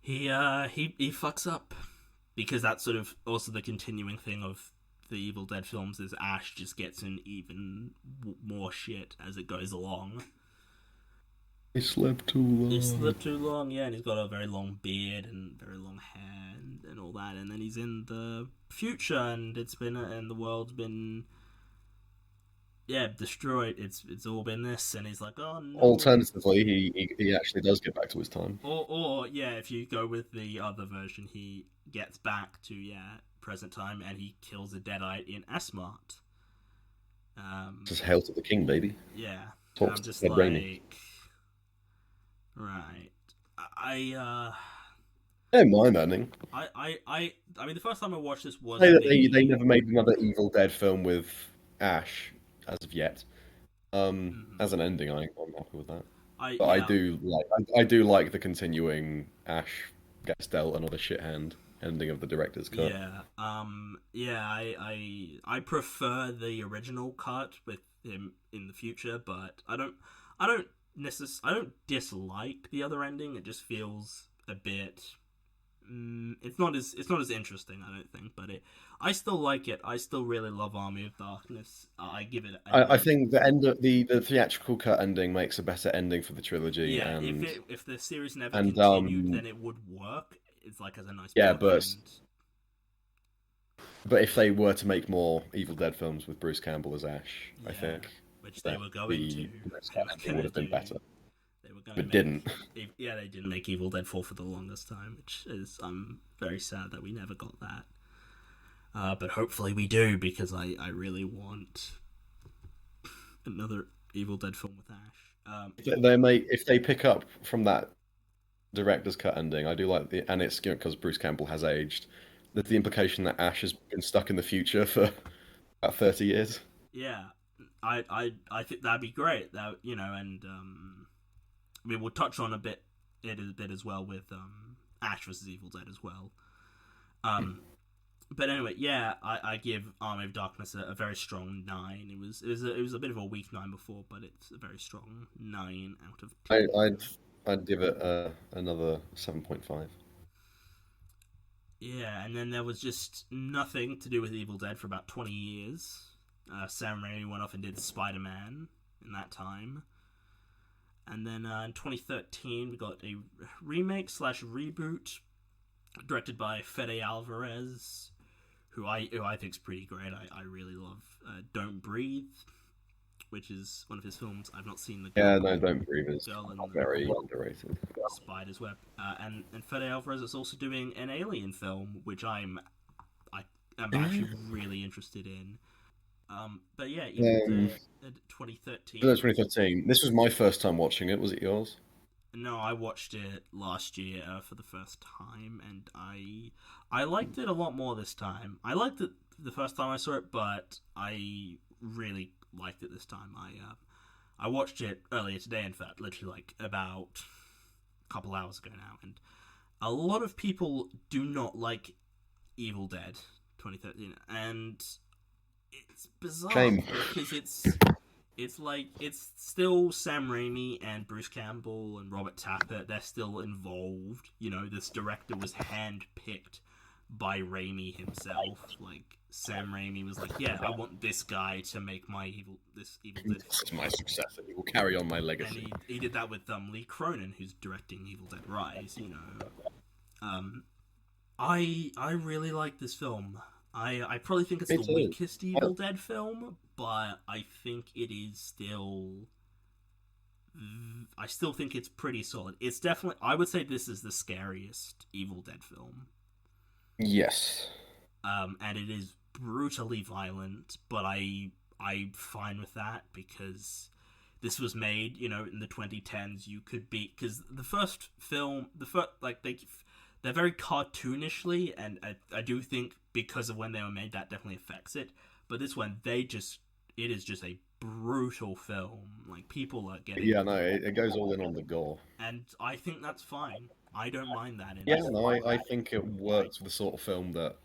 He fucks up because that's sort of also the continuing thing of the Evil Dead films is Ash just gets in even more shit as it goes along. He slept too He's long. lived too long, yeah, and he's got a very long beard and very long hair and all that, and then he's in the future, and the world's been destroyed. It's all been this, and he's like, oh no. Alternatively, he actually does get back to his time. Or yeah, if you go with the other version, he gets back to present time, and he kills a deadite in Asmart. Just hail to the king, baby. Yeah, and Talks I'm to just Ted Raimi. like, right. I I don't mind ending. I mean, the first time I watched this was Say that they the never made another Evil Dead film with Ash as of yet. mhm. As an ending, I'm happy with that. I But yeah I do like the continuing Ash gets dealt another shit hand ending of the director's cut. I prefer the original cut with him in the future, but I don't dislike the other ending. It just feels a bit. It's not as interesting. I don't think, but I still like it. I still really love Army of Darkness. I give it an I 8. think the end of the theatrical cut ending makes a better ending for the trilogy, Yeah, if the series never and continued, then it would work. It's like as a nice yeah, bookend. but if they were to make more Evil Dead films with Bruce Campbell as Ash, I Yeah, think which they that were going to. the next They cut were ending would gonna have been do. better, They were gonna but make. didn't. Yeah, they didn't make Evil Dead 4 for the longest time, which is I'm very sad that we never got that. But hopefully we do because I really want another Evil Dead film with Ash. If they pick up from that director's cut ending, I do like and it's because Bruce Campbell has aged. There's the implication that Ash has been stuck in the future for about 30 years. Yeah, I think that'd be great. That and I mean we'll touch on a bit as well with Ash versus Evil Dead as well. Um, but anyway, yeah, I give Army of Darkness a very strong 9. It was a bit of a weak 9 before, but it's a very strong 9 out of I, 10. I'd give it another 7.5. Yeah, and then there was just nothing to do with Evil Dead for about 20 years. Sam Raimi went off and did Spider Man in that time. And then in 2013, we got a remake slash reboot directed by Fede Alvarez, who I think is pretty great. I really love Don't Breathe, which is one of his films. I've not seen the Yeah, girl, no, Don't Breathe is girl in the very underrated. spider's web. And Fede Alvarez is also doing an Alien film, which I am actually really interested in. But yeah, Evil Dead 2013. 2013. This was my first time watching it. Was it yours? No, I watched it last year for the first time, and I liked it a lot more this time. I liked it the first time I saw it, but I really liked it this time. I watched it earlier today, in fact, literally like about a couple hours ago now, and a lot of people do not like Evil Dead 2013, and it's bizarre Shame. because it's like it's still Sam Raimi and Bruce Campbell and Robert Tappert. They're still involved. This director was handpicked by Raimi himself. Like Sam Raimi was like, "Yeah, I want this guy to make this Evil Dead This is film," my successor. He will carry on my and legacy. he did that with Lee Cronin, who's directing Evil Dead Rise. Um, I really like this film. I probably think it's Me the too. weakest Evil Dead film, but I think it is still. I still think it's pretty solid. It's definitely. I would say this is the scariest Evil Dead film. Yes. And it is brutally violent, but I'm fine with that because this was made, in the 2010s. You could be because the first film, they're very cartoonishly, and I do think because of when they were made, that definitely affects it. But this one, it is just a brutal film. Like people are getting, Yeah, no, it goes all in on the gore. and I think that's fine. I don't mind that in a Yeah, film. no, I think it works for the sort of film that,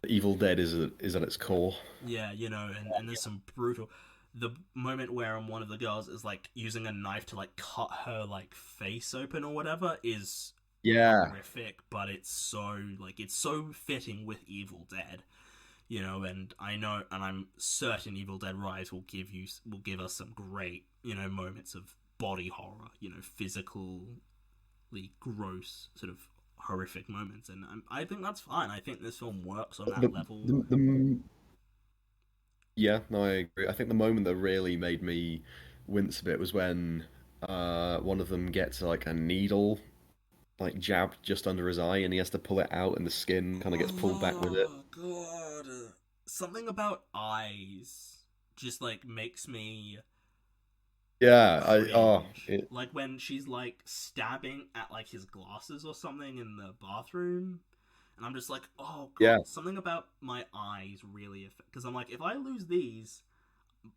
Evil Dead is at its core. Yeah, and there's some brutal. The moment where one of the girls is like using a knife to like cut her like face open or whatever is Yeah. horrific, but it's so fitting with Evil Dead, and I know, and I'm certain Evil Dead Rise will give us some great, moments of body horror, physically gross sort of horrific moments, and I think that's fine. I think this film works on that The, level. the Yeah, no, I agree. I think the moment that really made me wince a bit was when one of them gets like a needle like jabbed just under his eye, and he has to pull it out, and the skin kind of gets pulled back with it. Oh god, something about eyes just like makes me Yeah, cringe. Like when she's like stabbing at like his glasses or something in the bathroom, and I'm just like, oh yeah. god, something about my eyes really affect. Because I'm like, if I lose these,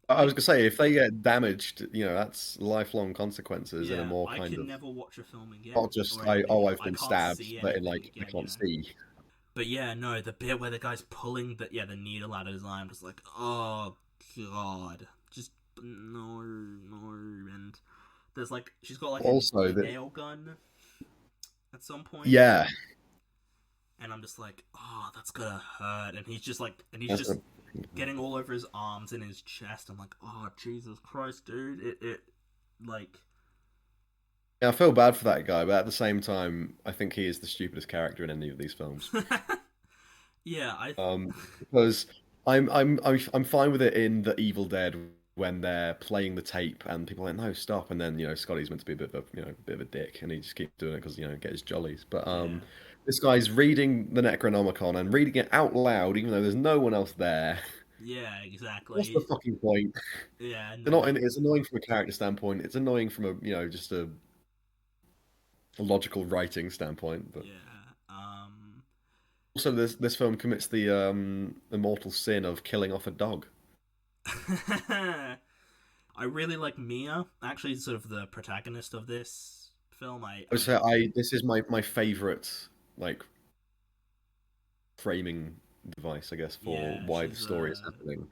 I I was gonna say if they get damaged, that's lifelong consequences in a yeah, more I kind can of never watch a film again not just or anything. I've I been can't stabbed, see but in anything like I again. can't see. But yeah, no, the bit where the guy's pulling the needle out of his eye, I'm just like, oh god, just no, and there's like she's got like Also, a that nail gun at some point, yeah, and I'm just like, oh, that's gonna hurt, and he's that's just a, getting all over his arms and his chest. I'm like, oh Jesus Christ, dude, it like yeah, I feel bad for that guy, but at the same time, I think he is the stupidest character in any of these films. yeah, I Because I'm fine with it in the Evil Dead when they're playing the tape and people are like, no, stop, and then Scotty's meant to be a bit of a bit of a dick, and he just keeps doing it because get his jollies. But yeah. this guy's reading the Necronomicon and reading it out loud, even though there's no one else there. Yeah, What's the exactly. fucking point? Yeah, They're not. no. It's annoying from a character standpoint. It's annoying from a just a logical writing standpoint. But Yeah. also, this film commits the immortal sin of killing off a dog. I really like Mia, actually sort of the protagonist of this film. I would say I this is my favorite like framing device, I guess, for Yeah, why the she's story is a happening.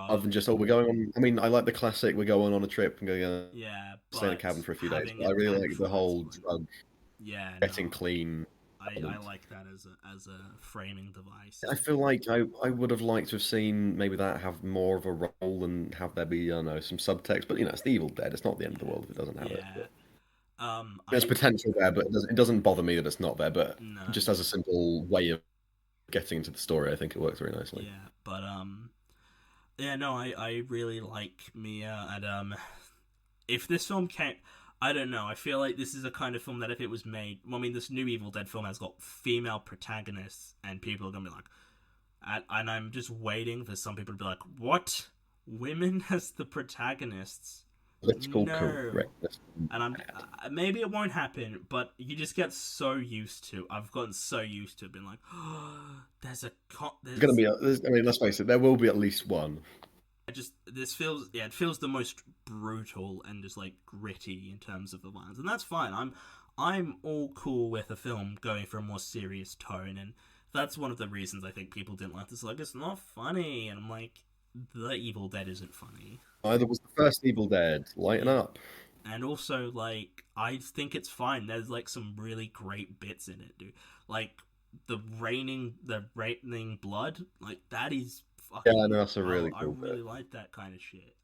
Other drug. than just, oh, we're going on. I mean, I like the classic, we're going on a trip and going to Yeah, stay in a but cabin for a few days. having But I an really like the actual whole exploit. drug Yeah, getting no. clean I element. like that as a framing device. I feel like I would have liked to have seen maybe that have more of a role and have there be, I don't know, some subtext. But it's the Evil Dead. It's not the end of the Yeah. world if it doesn't have it. Yeah. But there's potential there, but it doesn't bother me that it's not there. But No, just as a no. simple way of getting into the story, I think it works very nicely. Yeah, but yeah, no, I really like Mia, and if this film came, I don't know. I feel like this is a kind of film that if it was made, well, I mean, this new Evil Dead film has got female protagonists, and people are gonna be like, and I'm just waiting for some people to be like, "What? Women as the protagonists? Political No." correctness. And maybe it won't happen, but you just get so used to. I've gotten so used to being like, oh, It's going to there's be. I mean, let's face it. There will be at least one. this feels it feels the most brutal and just like gritty in terms of the violence, and that's fine. I'm all cool with a film going for a more serious tone, and that's one of the reasons I think people didn't like this. Like, it's not funny, and I'm like, The Evil Dead isn't funny. Either was the first Evil Dead. Lighten Yeah. up. And also, like, I think it's fine. There's like some really great bits in it, dude. Like the raining blood, like that is Yeah, fucking. no, that's a really I cool really bit. like that kind of shit.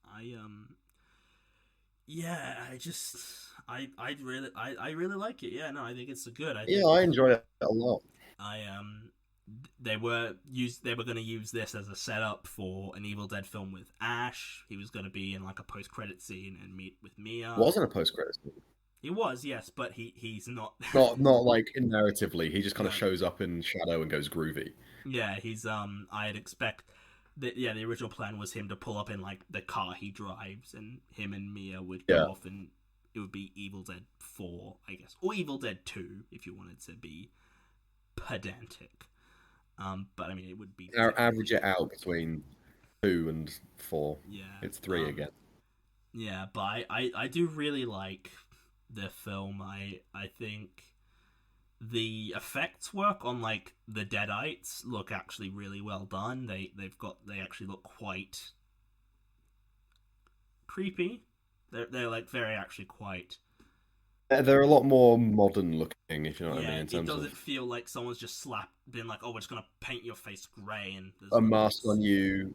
Yeah, I really like it. Yeah, no, I think it's good. I Yeah, think I enjoy it a lot. I they were going to use this as a setup for an Evil Dead film with Ash. He was going to be in like a post credit scene and meet with Mia. Wasn't a post credits movie. He was, yes, but he's not. Not like narratively. He just kind of No, shows up in shadow and goes groovy. yeah, he's I'd expect that. Yeah, the original plan was him to pull up in like the car he drives, and him and Mia would go Yeah. off, and it would be Evil Dead 4, I guess, or Evil Dead 2 if you wanted to be pedantic. But I mean, it would be Average it out between 2 and 4. Yeah. It's 3 again. Yeah, but I do really like the film. I think the effects work on like the Deadites look actually really well done. They actually look quite creepy. They're like very actually quite. They're a lot more modern looking, if you know what I mean, Yeah, in it terms doesn't of feel like someone's just been like, oh, we're just gonna paint your face grey and there's a gonna be mask on you,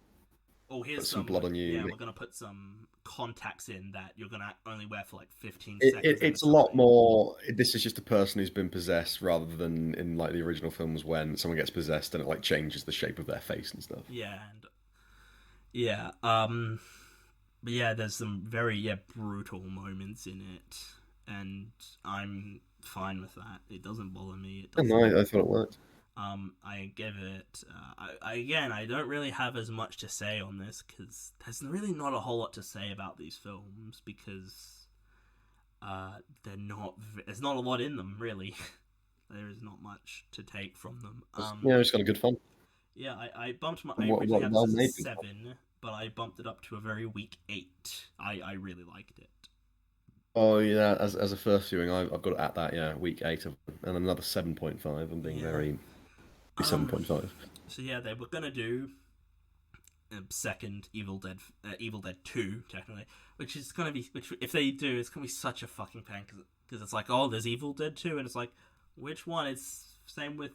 oh, here's put some some blood like on yeah, you. we're gonna put some contacts in that you're gonna only wear for like 15 It, it, seconds at a it's a lot time. more. This is just a person who's been possessed, rather than in like the original films when someone gets possessed and it like changes the shape of their face and stuff. Yeah, and yeah, but yeah, there's some very brutal moments in it, and I'm fine with that. It doesn't bother me. It And doesn't. I thought it worked. I give it. Again, I don't really have as much to say on this because there's really not a whole lot to say about these films because they're not. There's not a lot in them really. There is not much to take from them. Yeah, it's got a good fun. Yeah, I bumped my. I And originally what had this well as a made good fun. 7, but I bumped it up to a very weak 8. I really liked it. Oh yeah, as a first viewing, I've got it at that, yeah, week 8 of, and another 7.5. I'm being Yeah. very Um. 7.5. So yeah, they were gonna do a second Evil Dead 2, technically, which is gonna be. Which if they do, it's gonna be such a fucking pain because it's like, oh, there's Evil Dead 2, and it's like, which one? It's same with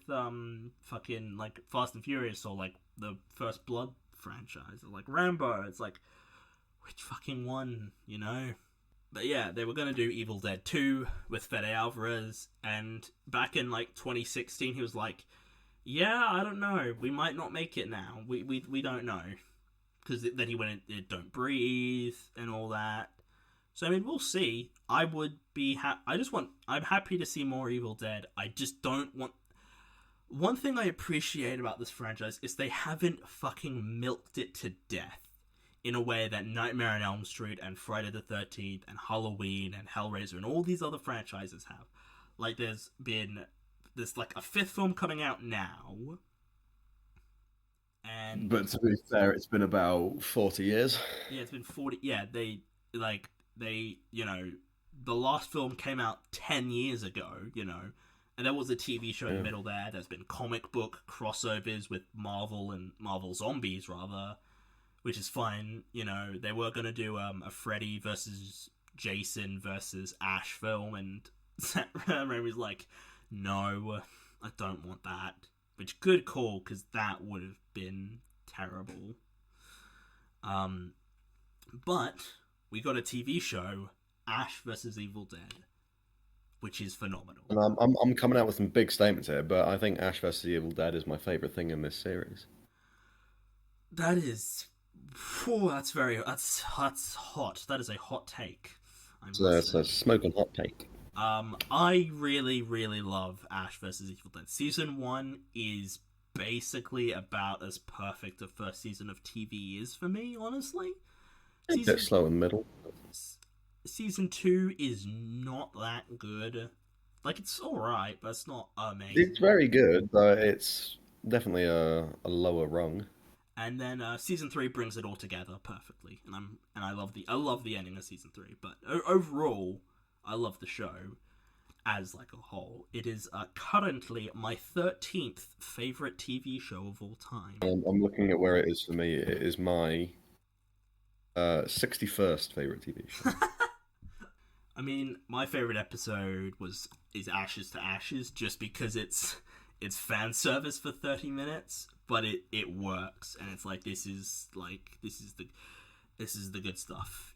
fucking like Fast and Furious or like the First Blood franchise or like Rambo. It's like, which fucking one, you know? But yeah, they were gonna do Evil Dead 2 with Fede Alvarez, and back in like 2016, he was like, "Yeah, I don't know. We might not make it now. We don't know." Because then he went in Don't Breathe and all that. So I mean, we'll see. I would be. I'm happy to see more Evil Dead. I just don't want. One thing I appreciate about this franchise is they haven't fucking milked it to death in a way that Nightmare on Elm Street and Friday the 13th and Halloween and Hellraiser and all these other franchises have. Like, there's like a 5th film coming out now. And But to be fair, it's been about 40 years. yeah, it's been 40. Yeah, the last film came out 10 years ago, and there was a TV show in the Yeah. middle there. There's been comic book crossovers with Marvel and Marvel Zombies, rather, which is fine. They were going to do a Freddy versus Jason versus Ash film, and Sam Raimi's like, no, I don't want that. Which, good call, because that would have been terrible. But we got a TV show, Ash versus Evil Dead, which is phenomenal. And I'm coming out with some big statements here, but I think Ash vs. Evil Dead is my favorite thing in this series. That is, that's hot. That is a hot take. So it's a smoking hot take. I really, really love Ash vs. Evil Dead. Season 1 is basically about as perfect a first season of TV is for me, honestly. A bit slow in the middle. Season 2 is not that good. Like, it's alright, but it's not amazing. It's very good, but it's definitely a lower rung. And then season 3 brings it all together perfectly, and I love the ending of season 3. But overall, I love the show as like a whole. It is currently my 13th favorite TV show of all time. I'm looking at where it is for me. It is my 61st favorite TV show. I mean, my favorite episode is Ashes to Ashes, just because it's fan service for 30 minutes, but it works, and it's like this is the good stuff.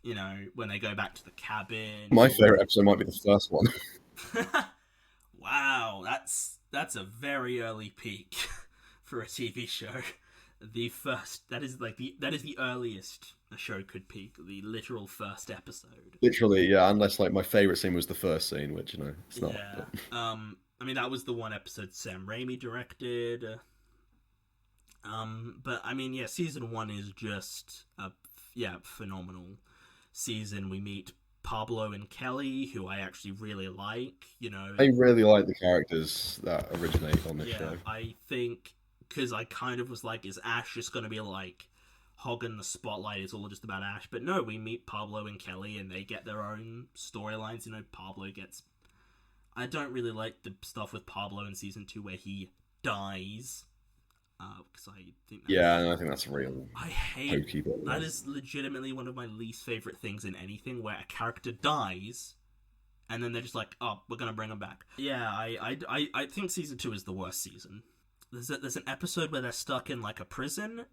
When they go back to the cabin. My favorite episode might be the first one. Wow, that's a very early peak for a TV show. The first that is the earliest a show could peak. The literal first episode. Literally, yeah. Unless like my favorite scene was the first scene, which it's not. Yeah. But... I mean that was the one episode Sam Raimi directed. But I mean, yeah, season 1 is just a phenomenal season. We meet Pablo and Kelly, who I actually really like. I really like the characters that originate on this show. I think because I kind of was like, is Ash just going to be like hogging the spotlight. It's all just about Ash. But no, we meet Pablo and Kelly, and they get their own storylines. You know, Pablo gets. I don't really like the stuff with Pablo in season 2 where he dies. Because I think that's, Yeah, I think that's real. I hate that. Is legitimately one of my least favorite things in anything, where a character dies and then they're just like, oh, we're gonna bring him back. Yeah, I think season 2 is the worst season. There's an episode where they're stuck in like a prison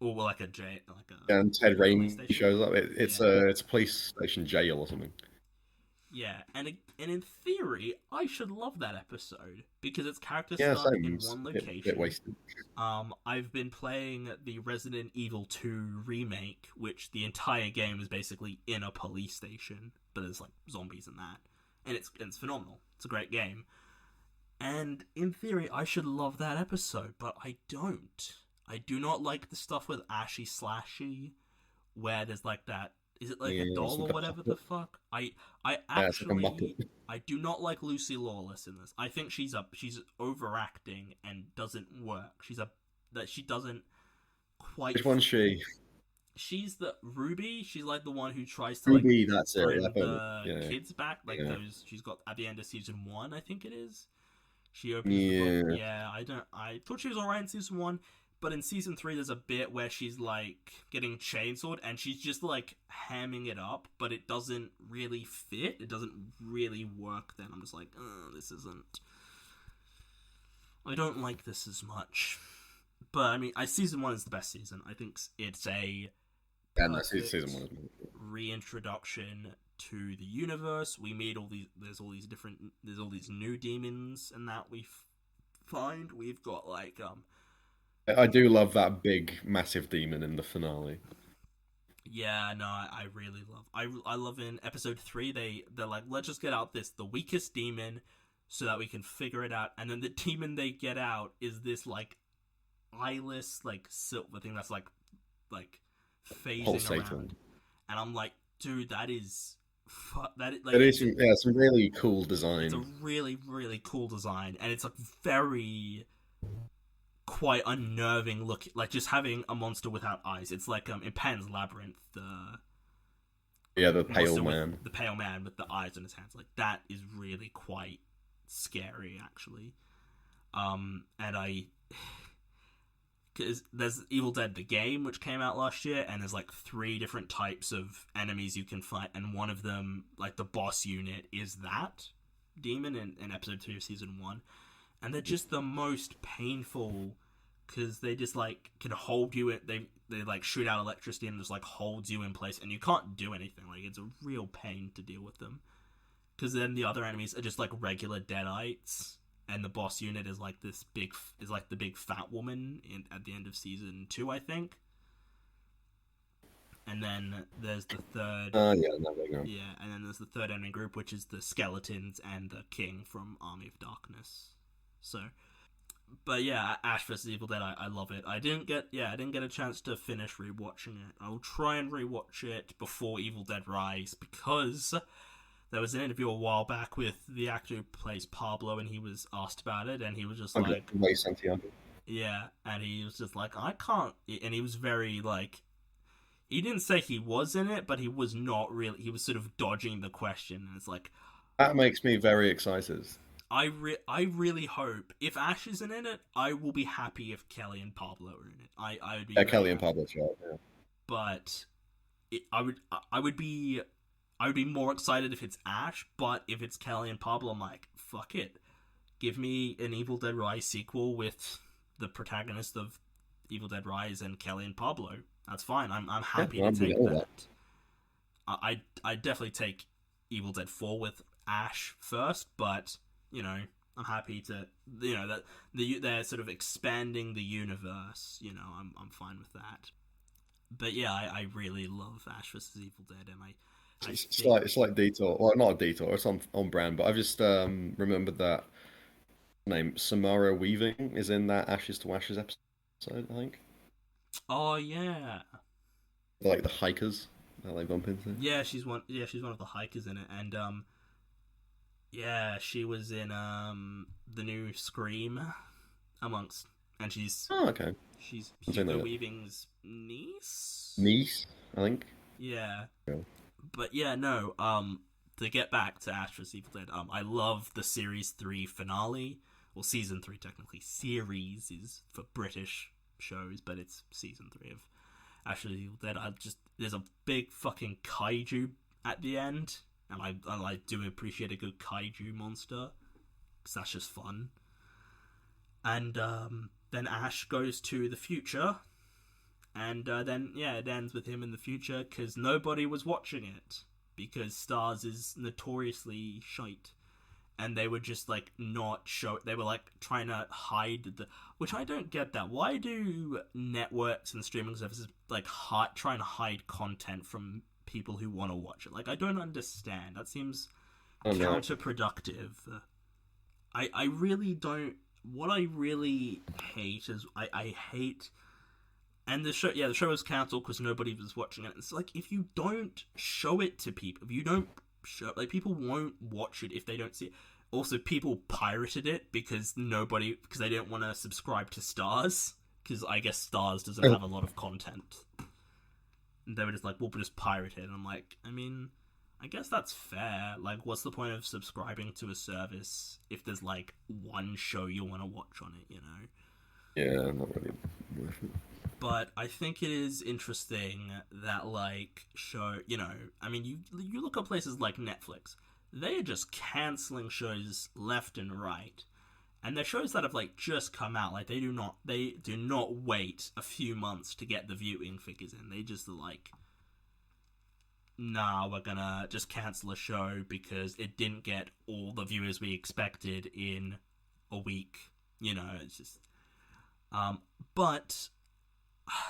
or like a jail, and Ted Raimi shows up. It's a police station jail or something. Yeah, and in theory, I should love that episode because it's characters stuck in one location. Bit wasted. I've been playing the Resident Evil 2 remake, which the entire game is basically in a police station, but there's like zombies in that, and it's phenomenal. It's a great game, and in theory, I should love that episode, but I don't. I do not like the stuff with Ashy Slashy, where there's like that. Is it like a doll or whatever the fuck? I actually I do not like Lucy Lawless in this. I think she's overacting and doesn't work. She doesn't quite. Which one's she? She's the Ruby. She's like the one who tries to Ruby. That's it. Bring the kids back. Like those. She's got at the end of season 1, I think it is. She opens the book. Yeah, I thought she was alright in season 1. But in season 3, there's a bit where she's, like, getting chainsawed, and she's just, like, hamming it up, but it doesn't really fit. It doesn't really work then. I'm just like, this isn't... I don't like this as much. But, I mean, season 1 is the best season. I think it's a... Yeah, no, season 1 is reintroduction to the universe. We meet there's all these new demons, and that we find. We've got, like, I do love that big, massive demon in the finale. Yeah, no, I really love. I love in episode 3 they're like, let's just get out the weakest demon so that we can figure it out. And then the demon they get out is this like eyeless like silver thing that's like phasing around. And I'm like, dude, that is like, it is some really cool design. It's a really really cool design, and it's like very quite unnerving look, like just having a monster without eyes. It's like in Pan's Labyrinth, the pale man, the pale man with the eyes on his hands. Like that is really quite scary, actually. And because there's Evil Dead the game, which came out last year, and there's like 3 different types of enemies you can fight, and one of them, like the boss unit, is that demon in episode 2 of season 1. And they're just the most painful because they just like can hold you. They like shoot out electricity and just like holds you in place, and you can't do anything. Like it's a real pain to deal with them. Because then the other enemies are just like regular deadites, and the boss unit is like the big fat woman at the end of season 2, I think. And then there's the third. Yeah, and then there's the third enemy group, which is the skeletons and the king from Army of Darkness. So, but yeah, Ash vs. Evil Dead, I love it. I didn't get a chance to finish rewatching it. I'll try and rewatch it before Evil Dead Rise, because there was an interview a while back with the actor who plays Pablo, and he was asked about it, and he was just like, yeah, and he was just like, I can't, and he was very like, he didn't say he was in it, but he was not really, he was sort of dodging the question, and it's like, that makes me very excited. I really hope if Ash isn't in it, I will be happy if Kelly and Pablo are in it. I would be Kelly and Pablo, yeah. But I would be more excited if it's Ash. But if it's Kelly and Pablo, I'm like, fuck it, give me an Evil Dead Rise sequel with the protagonist of Evil Dead Rise and Kelly and Pablo. That's fine. I'm happy to take that. I definitely take Evil Dead 4 with Ash first, but you know, I'm happy to, you know, that they're sort of expanding the universe. You know, I'm fine with that. But yeah, I really love Ash vs. Evil Dead, and it's like Detour. Well, not a Detour. It's on brand. But I've just remembered that name Samara Weaving is in that Ashes to Ashes episode, I think. Oh yeah. They're like the hikers that they bump into. Yeah, she's one of the hikers in it, and yeah, she was in the new Scream, amongst and she's Oh, okay. she's I don't know Hugo that. Weaving's niece. Niece, I think. Yeah, Yeah. but yeah, no. To get back to Ash vs Evil Dead, I love the series 3 finale. Well, season 3 technically. Series is for British shows, but it's season 3 of Ash vs Evil Dead. There's a big fucking kaiju at the end, and I do appreciate a good kaiju monster because that's just fun. And then Ash goes to the future, and then yeah, it ends with him in the future because nobody was watching it because Stars is notoriously shite, and they were just like not show. They were like trying to hide which I don't get that. Why do networks and streaming services like trying to hide content from people who want to watch it? Like I don't understand. That seems Oh no. counterproductive. I really don't. What I really hate is I hate. And the show was cancelled because nobody was watching it. It's like if you don't show it to people, if you don't show, like people won't watch it if they don't see it. Also, people pirated it because they didn't want to subscribe to Stars because I guess Stars doesn't have a lot of content. And they were just like, we'll just pirate it. And I'm like, I mean, I guess that's fair. Like, what's the point of subscribing to a service if there's like one show you want to watch on it? Yeah, not really worth it. But I think it is interesting that I mean, you look at places like Netflix, they are just canceling shows left and right, and they're shows that have like just come out. Like they do not wait a few months to get the viewing figures in. They just are like, nah, we're gonna just cancel a show because it didn't get all the viewers we expected in a week. It's just, but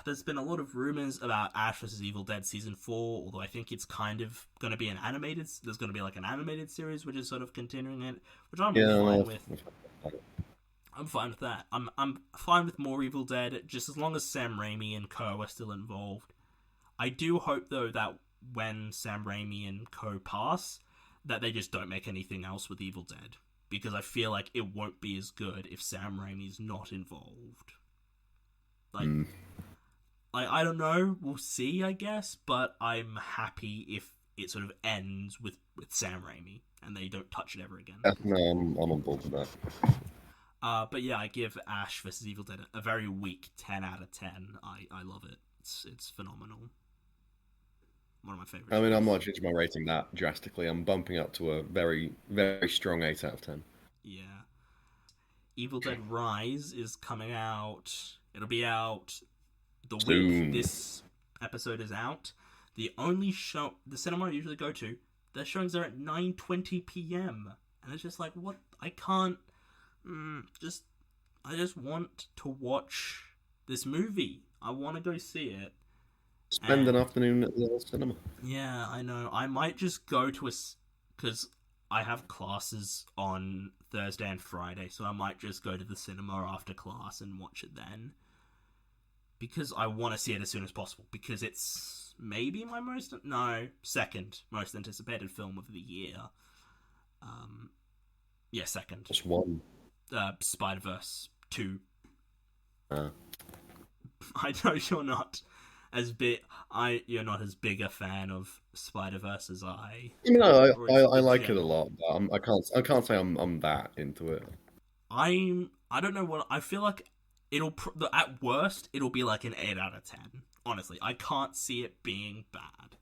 there's been a lot of rumors about Ash vs Evil Dead season 4, although I think it's kind of going to be there's going to be like an animated series which is sort of continuing it, which I'm fine with. I'm fine with that. I'm fine with more Evil Dead just as long as Sam Raimi and co are still involved. I do hope though that when Sam Raimi and co pass that they just don't make anything else with Evil Dead, because I feel like it won't be as good if Sam Raimi's not involved. Like I don't know, we'll see, I guess, but I'm happy if it sort of ends with Sam Raimi and they don't touch it ever again. No, I'm on board with that. But yeah, I give Ash vs Evil Dead a very weak 10 out of 10. I love it. It's phenomenal. One of my favorites. I mean, I'm not changing my rating that drastically. I'm bumping up to a very, very strong 8 out of 10. Yeah. Evil Dead Rise is coming out. It'll be out the Soon. week this episode is out. The cinema I usually go to, their showings are at 9:20 p.m. And it's just like, what? I can't. I just want to watch this movie. I want to go see it. Spend an afternoon at the cinema. Yeah, I know. I might just go to because I have classes on Thursday and Friday, so I might just go to the cinema after class and watch it then. Because I want to see it as soon as possible. Because it's maybe second most anticipated film of the year. Yeah, second. Just one. Spider-Verse 2. Uh. I know you're not as big a fan of Spider-Verse as I. I like it a lot, but I can't say I'm that into it. I don't know what I feel like. At worst it'll be like an 8 out of 10. Honestly, I can't see it being bad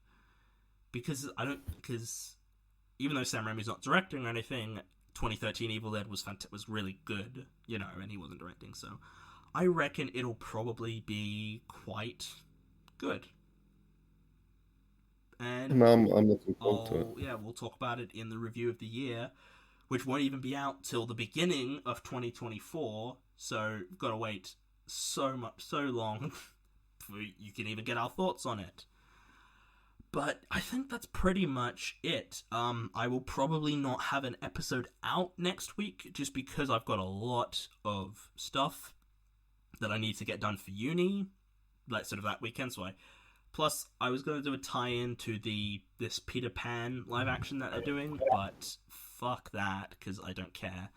because even though Sam Raimi's not directing or anything, 2013 Evil Dead was really good, and he wasn't directing, so I reckon it'll probably be quite good. And I'm looking forward to it. Yeah, we'll talk about it in the review of the year, which won't even be out till the beginning of 2024. So we've got to wait so long before you can even get our thoughts on it. But I think that's pretty much it. I will probably not have an episode out next week just because I've got a lot of stuff that I need to get done for uni, like sort of that weekend. Plus I was going to do a tie-in to this Peter Pan live action that they're doing, but fuck that because I don't care.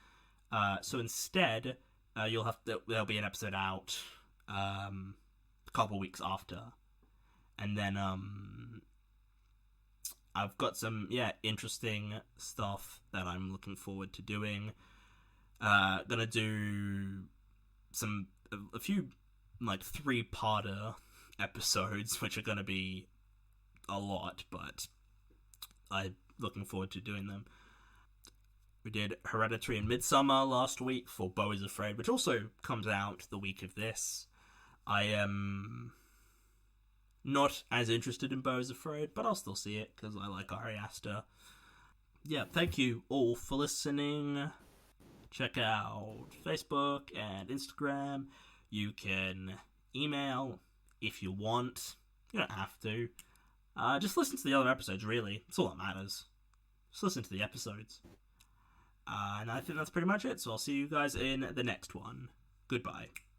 So instead, There'll be an episode out a couple weeks after, and then I've got some interesting stuff that I'm looking forward to doing. Gonna do a few like 3-parter episodes, which are gonna be a lot, but I'm looking forward to doing them. We did Hereditary and Midsummer last week for Beau is Afraid, which also comes out the week of this. I am not as interested in Beau is Afraid, but I'll still see it because I like Ari Aster. Yeah, thank you all for listening. Check out Facebook and Instagram. You can email if you want. You don't have to. Just listen to the other episodes, really. That's all that matters. Just listen to the episodes. And I think that's pretty much it, so I'll see you guys in the next one. Goodbye.